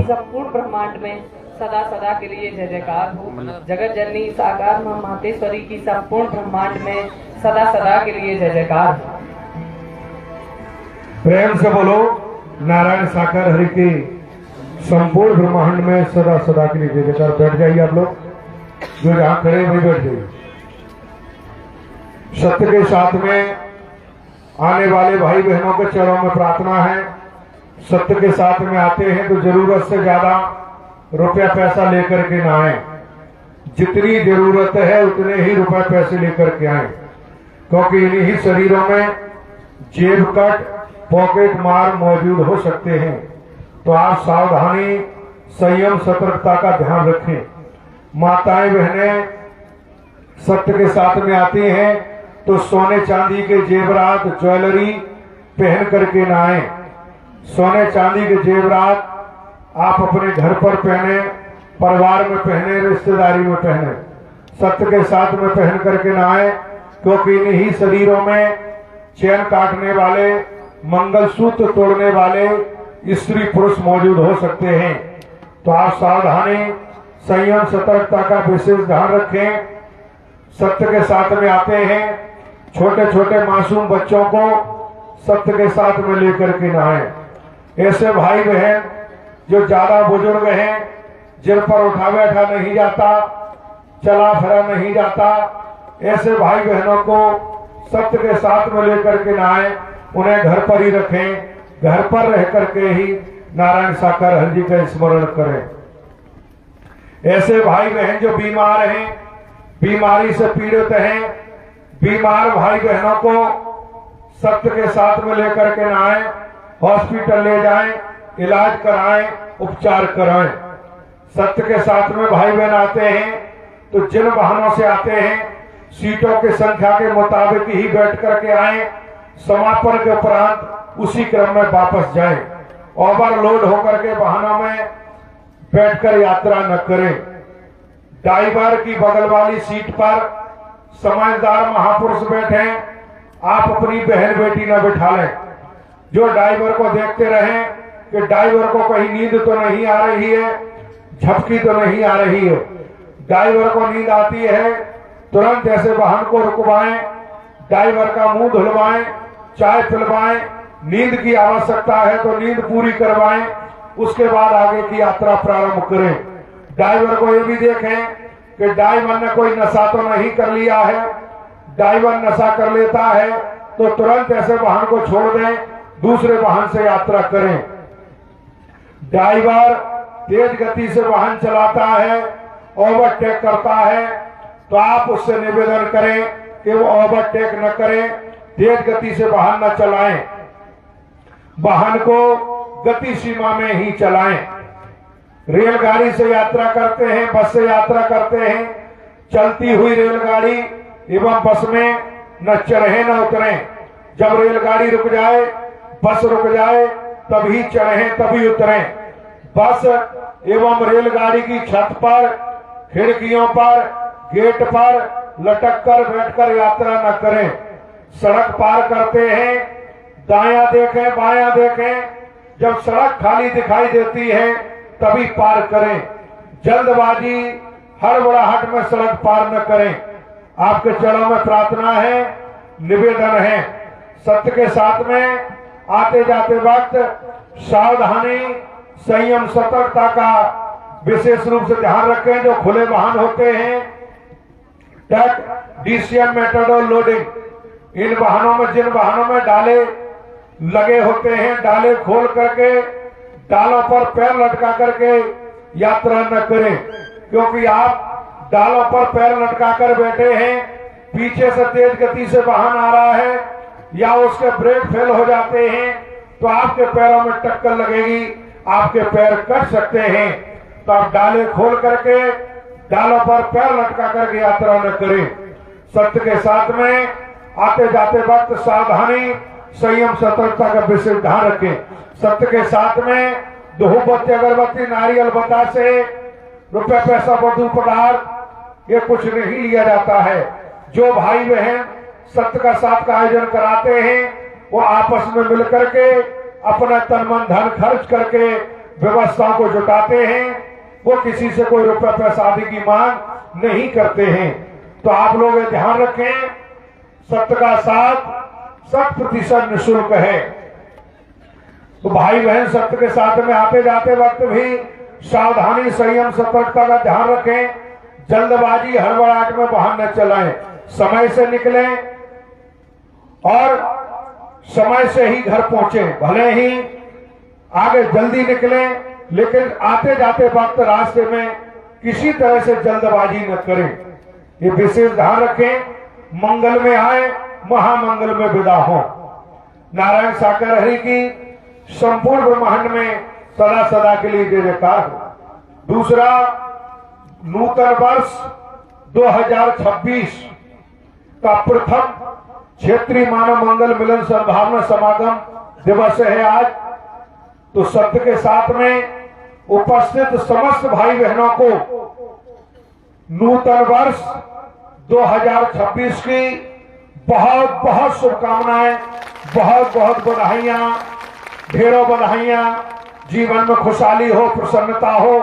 Speaker 2: संपूर्ण ब्रह्मांड में सदा सदा के लिए जय जयकार हो। जगत जननी साकार मां मातेश्वरी की संपूर्ण ब्रह्मांड में सदा सदा के लिए जय जयकार हो।
Speaker 1: प्रेम से बोलो नारायण साकार हरि की संपूर्ण ब्रह्मांड में सदा सदा के लिए जय जयकार। बैठ जाइए आप लोग, जो जहां खड़े वहीं बैठ जाइए। सत्य के साथ में आने वाले भाई बहनों के चरणों में प्रार्थना है, सत्य के साथ में आते हैं तो जरूरत से ज्यादा रुपया पैसा लेकर के ना आए। जितनी जरूरत है उतने ही रुपए पैसे लेकर के आए, क्योंकि इन्हीं शरीरों में जेब कट पॉकेट मार मौजूद हो सकते हैं। तो आप सावधानी संयम सतर्कता का ध्यान रखें। माताएं बहनें सत्य के साथ में आती हैं तो सोने चांदी के जेवरात ज्वेलरी पहन करके ना आए। सोने चांदी के जेवरात आप अपने घर पर पहने, परिवार में पहने, रिश्तेदारी में पहने, सत्य के साथ में पहन करके ना आए, क्योंकि इन्हीं शरीरों में चैन काटने वाले, मंगलसूत्र तोड़ने वाले स्त्री पुरुष मौजूद हो सकते हैं। तो आप सावधानी संयम सतर्कता का विशेष ध्यान रखें। सत्य के साथ में आते हैं, छोटे छोटे मासूम बच्चों को सत्य के साथ में लेकर के ना आए। ऐसे भाई बहन जो ज्यादा बुजुर्ग हैं, जिन पर उठा बैठा नहीं जाता, चला फिरा नहीं जाता, ऐसे भाई बहनों को सत्य के साथ में लेकर के ना आए, उन्हें घर पर ही रखें। घर पर रह करके ही नारायण साकार हरि जी का स्मरण करें। ऐसे भाई बहन जो बीमार हैं, बीमारी से पीड़ित हैं, बीमार भाई बहनों को सत्य के साथ में लेकर के ना आए, हॉस्पिटल ले जाएं, इलाज कराएं, उपचार कराएं। सत्य के साथ में भाई बहन आते हैं तो जिन वाहनों से आते हैं सीटों की संख्या के मुताबिक ही बैठ करके आए, समापन के उपरांत उसी क्रम में वापस जाएं। ओवरलोड होकर के वाहनों में बैठकर यात्रा न करें। ड्राइवर की बगल वाली सीट पर समझदार महापुरुष बैठे, आप अपनी बहन बेटी न बिठा लें। जो ड्राइवर को देखते रहें कि ड्राइवर को कहीं नींद तो नहीं आ रही है, झपकी तो नहीं आ रही है। ड्राइवर को नींद आती है, तुरंत ऐसे वाहन को रुकवाएं, ड्राइवर का मुंह धुलवाएं, चाय पिलवाएं, नींद की आवश्यकता है तो नींद पूरी करवाएं, उसके बाद आगे की यात्रा प्रारंभ करें। ड्राइवर को ये भी देखें कि ड्राइवर ने कोई नशा तो नहीं कर लिया है, ड्राइवर नशा कर लेता है तो तुरंत ऐसे वाहन को छोड़ दें, दूसरे वाहन से यात्रा करें। ड्राइवर तेज गति से वाहन चलाता है, ओवरटेक करता है, तो आप उससे निवेदन करें कि वो ओवरटेक न करें, तेज गति से वाहन न चलाएं, वाहन को गति सीमा में ही चलाएं। रेलगाड़ी से यात्रा करते हैं, बस से यात्रा करते हैं, चलती हुई रेलगाड़ी एवं बस में न चढ़े न उतरें। जब रेलगाड़ी रुक जाए, बस रुक जाए, तभी चढ़ें तभी उतरें। बस एवं रेलगाड़ी की छत पर, खिड़कियों पर, गेट पर लटक कर बैठकर यात्रा न करें। सड़क पार करते हैं, दायां देखें बायां देखें, जब सड़क खाली दिखाई देती है तभी पार करें। जल्दबाजी हड़बड़ाहट में सड़क पार न करें। आपके चरणों में प्रार्थना है, निवेदन है, सत्य के साथ में आते जाते वक्त सावधानी, संयम, सतर्कता का विशेष रूप से ध्यान रखें। जो खुले वाहन होते हैं, ट्रक, डीसीएम, मेटाडोर लोडिंग, इन वाहनों में, जिन वाहनों में डाले लगे होते हैं, डाले खोल करके डालों पर पैर लटका करके यात्रा न करें, क्योंकि आप डालों पर पैर लटका कर बैठे हैं, पीछे से तेज गति से वाहन आ रहा है या उसके ब्रेक फेल हो जाते हैं तो आपके पैरों में टक्कर लगेगी, आपके पैर कट सकते हैं। तो आप डाले खोल करके डालों पर पैर लटका करके यात्रा न करें। सत्य के साथ में आते जाते वक्त सावधानी, संयम, सतर्कता का विशेष ध्यान रखें। सत्य के साथ में धूप बत्ती, अगरबत्ती, नारियल, बतासे, रुपए, पैसा, वधु पदार्थ ये कुछ नहीं लिया जाता है। जो भाई बहन सत्य का साथ का आयोजन कराते हैं वो आपस में मिलकर के अपना तन मन धन खर्च करके व्यवस्थाओं को जुटाते हैं। वो किसी से कोई रुपए पैसा आदि की मांग नहीं करते हैं। तो आप लोग ये ध्यान रखें, सत्य का साथ 100% निःशुल्क है। तो भाई बहन सत्य के साथ में आते जाते वक्त भी सावधानी, संयम, सतर्कता का ध्यान रखें। जल्दबाजी, हड़बड़ाहट में वाहन न चलाएं, समय से निकलें और समय से ही घर पहुंचे। भले ही आगे जल्दी निकलें, लेकिन आते जाते वक्त रास्ते में किसी तरह से जल्दबाजी न करें। ये विशेष ध्यान रखें। मंगल में आए, महामंगल में विदा हो। नारायण साकार हरि की संपूर्ण ब्रह्मांड में सदा सदा के लिए जय जयकार हो। दूसरा, नूतन वर्ष 2026 का प्रथम क्षेत्रीय मानव मंगल मिलन सद्भावना समागम दिवस है आज। तो सत्य के साथ में उपस्थित समस्त भाई बहनों को नूतन वर्ष 2026 की बहुत बहुत शुभकामनाएं, बहुत बहुत बधाइयां, ढेरों बधाइयां। जीवन में खुशहाली हो, प्रसन्नता हो,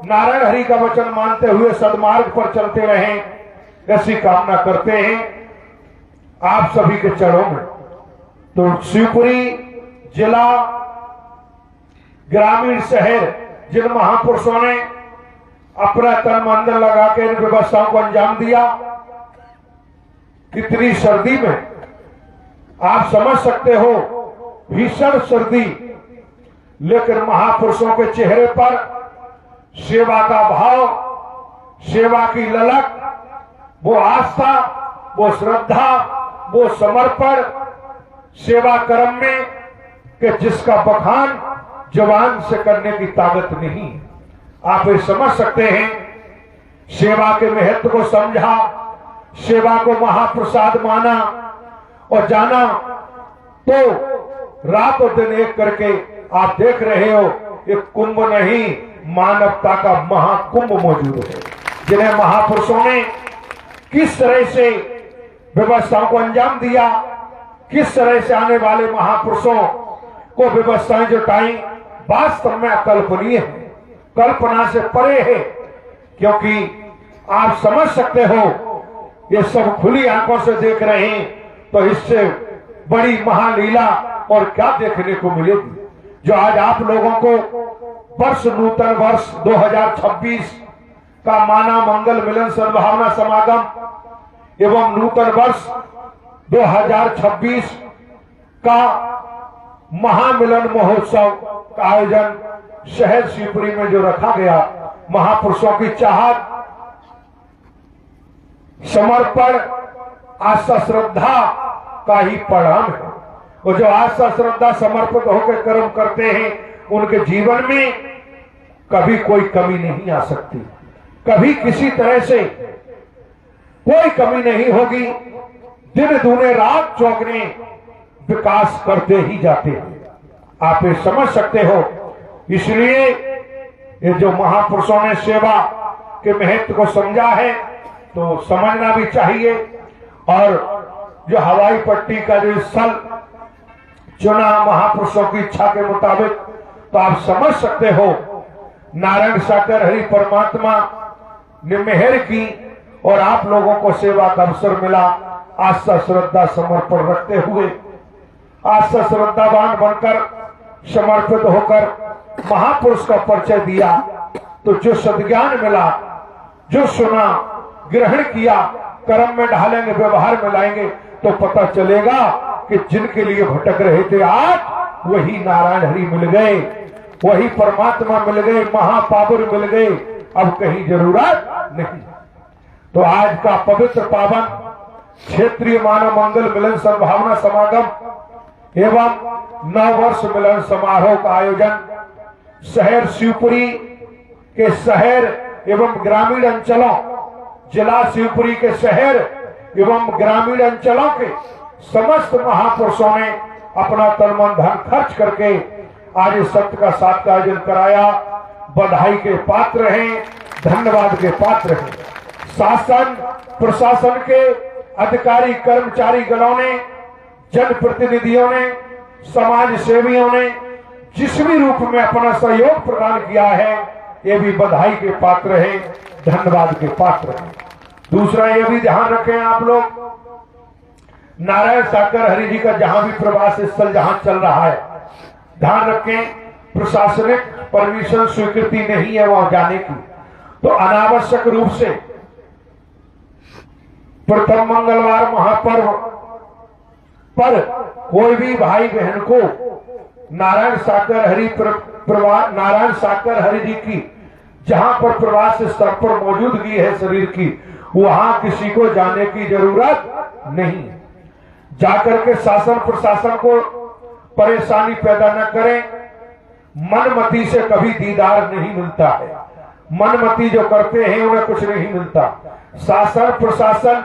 Speaker 1: नारायण हरि का वचन मानते हुए सदमार्ग पर चलते रहें, ऐसी कामना करते हैं आप सभी के चरणों में। तो शिवपुरी जिला ग्रामीण शहर जिन महापुरुषों ने अपना तन मन लगा के इन व्यवस्थाओं को अंजाम दिया, कितनी सर्दी में आप समझ सकते हो, भीषण सर्दी, लेकिन महापुरुषों के चेहरे पर सेवा का भाव, सेवा की ललक, वो आस्था, वो श्रद्धा, वो समर्पण सेवा कर्म में कि जिसका बखान जवान से करने की ताकत नहीं। आप ये समझ सकते हैं, सेवा के महत्व को समझा, सेवा को महाप्रसाद माना और जाना, तो रात और दिन एक करके आप देख रहे हो, एक कुंभ नहीं मानवता का महाकुंभ मौजूद है। जिन्हें महापुरुषों ने किस तरह से व्यवस्थाओं को अंजाम दिया, किस तरह से आने वाले महापुरुषों को व्यवस्थाएं जुटाई, वास्तव में अकल्पनीय है, कल्पना से परे है। क्योंकि आप समझ सकते हो, ये सब खुली आंखों से देख रहे हैं, तो इससे बड़ी महालीला और क्या देखने को मिलेगी। जो आज आप लोगों को वर्ष नूतन वर्ष 2026 का माना मंगल मिलन सद्भावना समागम एवं नूतन वर्ष 2026 का महामिलन महोत्सव का आयोजन शहर शिवपुरी में जो रखा गया, महापुरुषों की चाहत, समर्पण, आस्था श्रद्धा का ही परिणाम है। और जो आस्था श्रद्धा समर्पित होकर कर्म करते हैं, उनके जीवन में कभी कोई कमी नहीं आ सकती, कभी किसी तरह से कोई कमी नहीं होगी। दिन दूने रात चौगने विकास करते ही जाते हैं। आप ये समझ सकते हो। इसलिए ये जो महापुरुषों ने सेवा के महत्व को समझा है, तो समझना भी चाहिए। और जो हवाई पट्टी का जो स्थल चुना महापुरुषों की इच्छा के मुताबिक, तो आप समझ सकते हो नारायण साकर हरि परमात्मा ने मेहर की और आप लोगों को सेवा का अवसर मिला। आस्था श्रद्धा समर्पण रखते हुए, आस्था श्रद्धावान बनकर, समर्पित होकर महापुरुष का परिचय दिया, तो जो सद्ज्ञान मिला, जो सुना, ग्रहण किया, कर्म में ढालेंगे, व्यवहार में लाएंगे, तो पता चलेगा कि जिनके लिए भटक रहे थे आज वही नारायण हरि मिल गए, वही परमात्मा मिल गए, महापावर मिल गए, अब कहीं जरूरत नहीं। तो आज का पवित्र पावन क्षेत्रीय मानव मंगल मिलन सद्भावना समागम एवं नववर्ष मिलन समारोह का आयोजन शहर शिवपुरी के शहर एवं ग्रामीण अंचलों, जिला शिवपुरी के शहर एवं ग्रामीण अंचलों के समस्त महापुरुषों ने अपना तन मन धन खर्च करके आज इस सत्य का साथ का आयोजन कराया। बधाई के पात्र हैं, धन्यवाद के पात्र हैं। शासन प्रशासन के अधिकारी कर्मचारी गणों ने, जनप्रतिनिधियों ने, समाज सेवियों ने जिस भी रूप में अपना सहयोग प्रदान किया है, ये भी बधाई के पात्र हैं, धन्यवाद के पात्र हैं। दूसरा ये भी ध्यान रखें आप लोग, नारायण साकर हरि जी का जहां भी प्रवास स्थल जहां चल रहा है, ध्यान रखें प्रशासनिक परमिशन स्वीकृति नहीं है वहां जाने की, तो अनावश्यक रूप से प्रथम मंगलवार महापर्व पर कोई भी भाई बहन को नारायण साकर हरि जी की जहां पर प्रवास स्थल पर मौजूदगी है शरीर की, वहां किसी को जाने की जरूरत नहीं। जाकर के शासन प्रशासन को परेशानी पैदा न करें। मनमती से कभी दीदार नहीं मिलता है, मनमती जो करते हैं उन्हें कुछ नहीं मिलता। शासन प्रशासन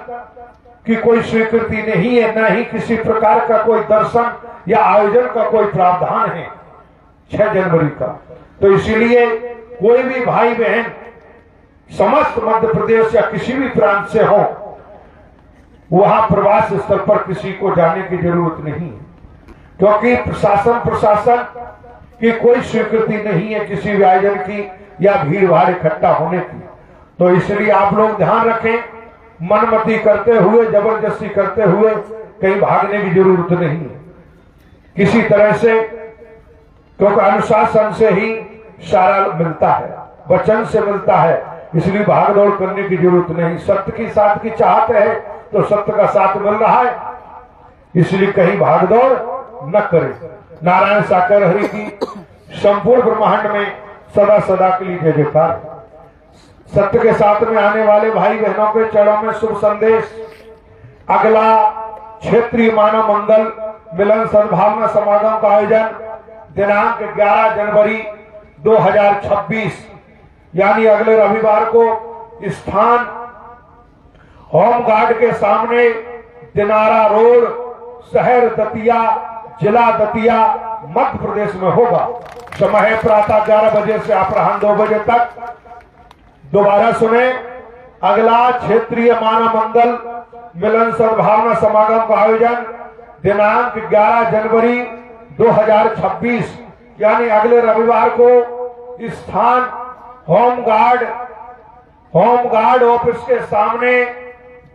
Speaker 1: की कोई स्वीकृति नहीं है, न ही किसी प्रकार का कोई दर्शन या आयोजन का कोई प्रावधान है 6 जनवरी का। तो इसीलिए कोई भी भाई बहन समस्त मध्य प्रदेश या किसी भी प्रांत से हो, वहां प्रवास स्थल पर किसी को जाने की जरूरत नहीं है, क्योंकि प्रशासन की कोई स्वीकृति नहीं है किसी भी आयोजन की या भीड़ भाड़ इकट्ठा होने की। तो इसलिए आप लोग ध्यान रखें, मनमती करते हुए, जबरदस्ती करते हुए कहीं भागने की जरूरत नहीं है किसी तरह से, क्योंकि अनुशासन से ही सारा मिलता है, वचन से मिलता है, इसलिए भागदौड़ करने की जरूरत नहीं। सत्य की साथ की चाहत है तो सत्य का साथ मिल रहा है, इसलिए कहीं भागदौड़ न करें। नारायण साकर हरि की संपूर्ण ब्रह्मांड में सदा सदा के लिए जय जयकार। सत्य के साथ में आने वाले भाई बहनों के चरणों में शुभ संदेश। अगला क्षेत्रीय मानव मंगल मिलन सद्भावना समागम का आयोजन दिनांक 11 जनवरी 2026 यानी अगले रविवार को स्थान होमगार्ड के सामने, दिनारा रोड, शहर दतिया, जिला दतिया, मध्य प्रदेश में होगा। समय है प्रातः 11 बजे से अपराह्न 2 बजे तक। दोबारा सुने, अगला क्षेत्रीय मानव मंगल मिलन सद्भावना समागम का आयोजन दिनांक 11 जनवरी 2026 यानी अगले रविवार को स्थान होमगार्ड ऑफिस के सामने,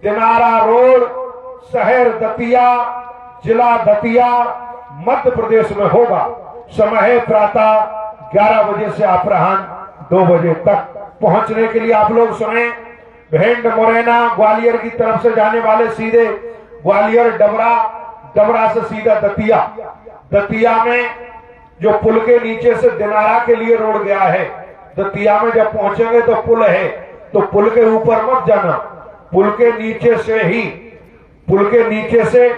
Speaker 1: दिनारा रोड, शहर दतिया, जिला दतिया, मध्य प्रदेश में होगा। समय है प्रातः 11 बजे से अपराह्न 2 बजे तक। पहुंचने के लिए आप लोग सुने, भेंड मुरैना ग्वालियर की तरफ से जाने वाले सीधे ग्वालियर डबरा, डबरा से सीधा दतिया, दतिया में जो पुल के नीचे से दिनारा के लिए रोड गया है, दतिया में जब पहुंचेंगे तो पुल है, तो पुल के ऊपर मत जाना, पुल के नीचे से ही, पुल के नीचे से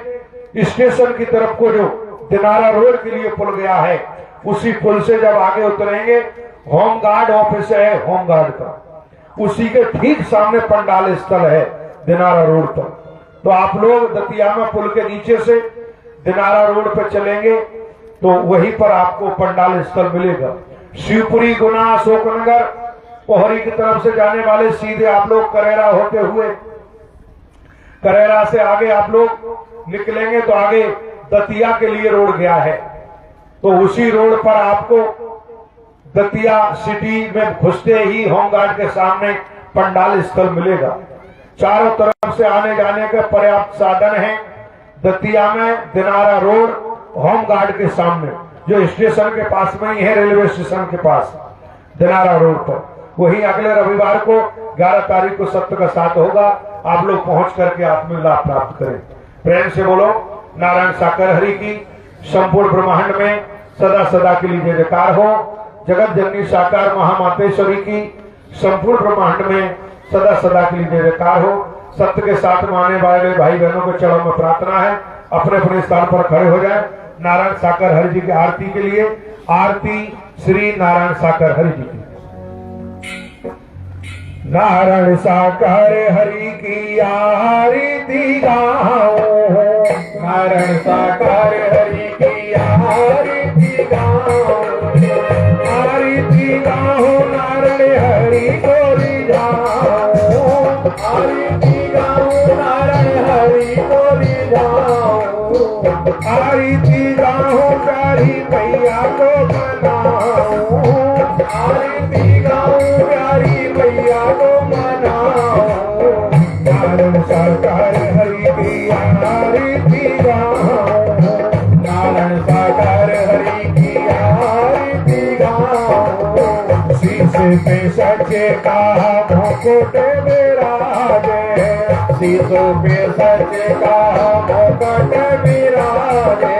Speaker 1: स्टेशन की तरफ को जो दिनारा रोड के लिए पुल गया है, उसी पुल से जब आगे उतरेंगे होम गार्ड ऑफिस है, होम गार्ड का, उसी के ठीक सामने पंडाल स्थल है दिनारा रोड पर। तो आप लोग दतिया में पुल के नीचे से दिनारा रोड पर चलेंगे तो वहीं पर आपको पंडाल स्थल मिलेगा। शिवपुरी, गुना, अशोकनगर, पोहरी की तरफ से जाने वाले सीधे आप लोग करेरा होते हुए, करेरा से आगे आप लोग निकलेंगे तो आगे दतिया के लिए रोड गया है, तो उसी रोड पर आपको दतिया सिटी में घुसते ही होमगार्ड के सामने पंडाल स्थल मिलेगा। चारों तरफ से आने जाने के पर्याप्त साधन है। दतिया में दिनारा रोड होमगार्ड के सामने, जो स्टेशन के पास में ही है, रेलवे स्टेशन के पास दिनारा रोड पर, वही अगले रविवार को 11 तारीख को सत्य का साथ होगा। आप लोग पहुंच करके आत्म लाभ प्राप्त करें। प्रेम से बोलो नारायण साकर हरि की। संपूर्ण ब्रह्मांड में सदा सदा के लिए जय जयकार हो। जगत जननी साकार महामातेश्वरी की संपूर्ण ब्रह्मांड में सदा सदा के लिए जय जयकार हो। सत्य के साथ माने वाले भाई बहनों को चरणों में प्रार्थना है, अपने अपने स्थान पर खड़े हो जाए। नारायण साकर हरि जी की आरती के लिए आरती श्री नारायण साकर हरि जी की। नारायण साकर हरि की आरती गाओ, नारायण साकर हरि की आरती गाओ, आरती गाओ नारायण हरि को रिझाओ, आरती गाओ नारायण हरि को रिझाओ, आरती गाओ प्यारी मैया को मनाओ, आरती गाओ प्यारी मैया को मनाओ। नारायण साकार हरि की आरती गाओ, नारायण साकार हरि की आरती गाओ। शीशे पे सच्चे का मुकुट विराजे, शीशों पे सच्चे का मुकुट विराजे,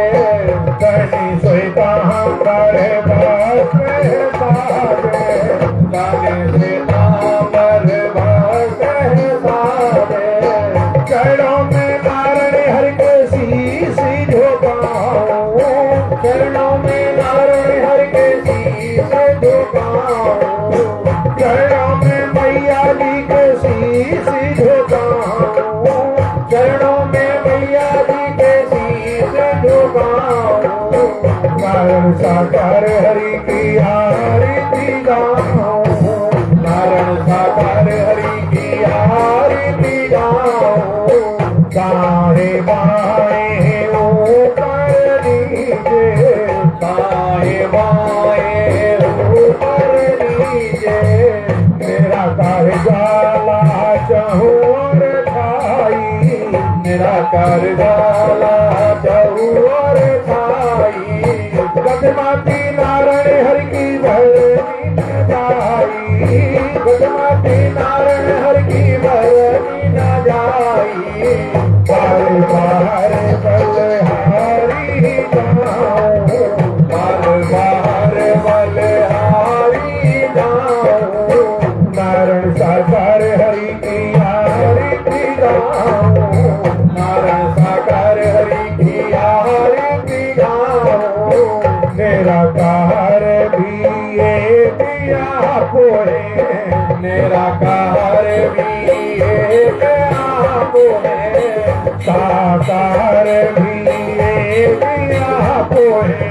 Speaker 1: धनी सोता हमारे बात में साजे, गाने से हमारे बात में साजे। चरणों में नारायण हरि के शीश झुकाओ, चरणों में नारायण हरि के शीश झुकाओ, चरणों में मैया जी के शीश झुकाओ, चरणों में मैया जी के शीश झुकाओ। नारायण साकार हरि की आरती गाओ, नारायण साकार हरि की आरती गाओ। दाएं बाएं ऊपर नीचे, दाएं बाएं ऊपर नीचे, मेरा कर जाला चहुर छाई, मेरा कर जाला चहुर छाई। गजमाती नारायण हरि की भरनी न जाई, गजमाती नारायण हरि की भरनी न जाई। बार बार बलहारी जाओ, बार बार बलहारी जाओ। नारायण साकार हरि की आरती गाओ, नारायण साकार हरि की आरती गाओ। मेरा कार भी एक आपको है, मेरा कार भी एक आपको है, साकार भी एक आपको है,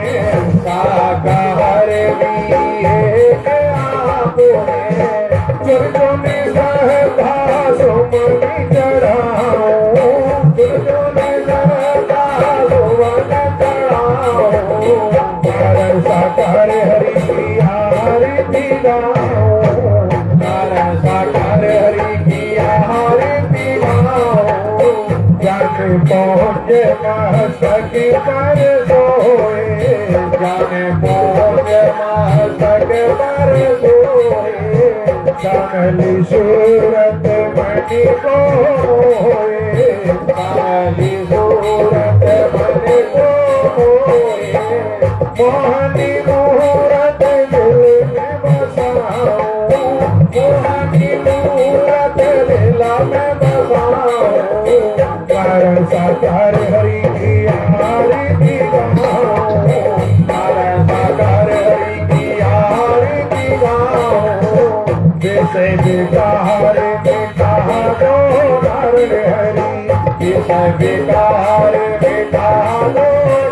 Speaker 1: साकार भी एक आपको है। चरणों में सहता सुमन चढ़ाओ, चरणों में सहता सुमन चढ़ाओ। नारायण साकार हरि की आरती गाओ, नारायण साकार हरि की आरती गाओ। जाने पहुँचे मस्तक पर सोए, जाने पहुँचे मस्तक पर सोए। कमली सूरत में मोहनी को होए, काली सूरत मन को होए, मोहनी मूरत दिल में बसाओ, मोहनी मूरत दिल में बसाओ, कारण साकार हरि की आरती गाओ, कारण साकार हरि की आरती गाओ, जैसे बेकार बेकार दो कारण हरि, जैसे बेकार बेकार दो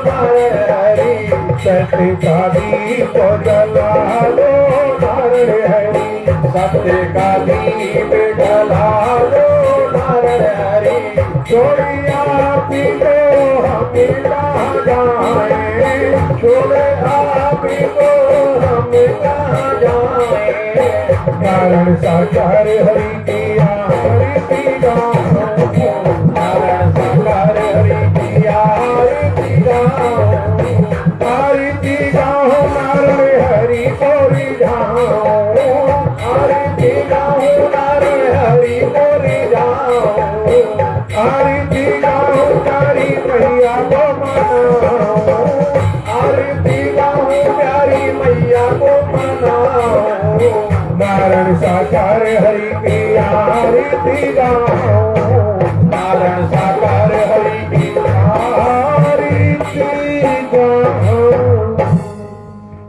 Speaker 1: कारण हरि, सत्य का दीप जला दो कारण हरि, सत्य का दीप जला दो कारण हरि, छोड़िया आपी को हम कहाँ जाए, छोड़े आपी को हम कहाँ जाए, कारण साकार हरि की आरती गाओ, कारण साकार हरि की आरती गाओ, आरती गाओ नारायण हरि को रिझाओ, आरती गाओ नारायण हरि को रिझाओ, आरती गाओ प्यारी मैया को मनाओ, आरती गाओ प्यारी मैया को मनाओ, नारायण साकार हरि की आरती गाओ, नारायण साकार हरि की आरती गाओ।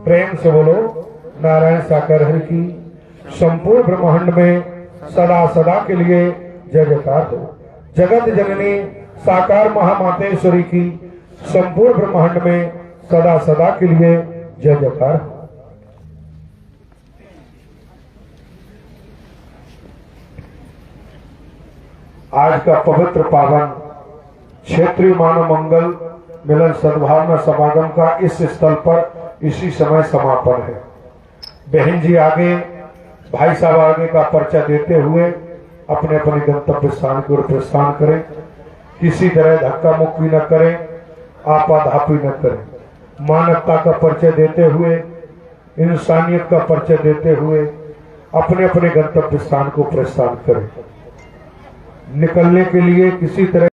Speaker 1: प्रेम से बोलो नारायण साकार हरि की संपूर्ण ब्रह्मांड में सदा सदा के लिए जय जयकार हो। जगत जननी साकार महामातेश्वरी की संपूर्ण ब्रह्मांड में सदा सदा के लिए जय जयकार हो। आज का पवित्र पावन क्षेत्रीय मानव मंगल मिलन सद्भावना समागम का इस स्थल पर इसी समय समापन है। बहन जी आगे, भाई साहब आगे का पर्चा देते हुए अपने अपने गंतव्य स्थान की ओर प्रस्थान करें। किसी तरह धक्का मुक्की न करें, आपाधापी न करें। मानवता का परिचय देते हुए, इंसानियत का परिचय देते हुए अपने अपने गंतव्य स्थान को प्रस्थान करें। निकलने के लिए किसी तरह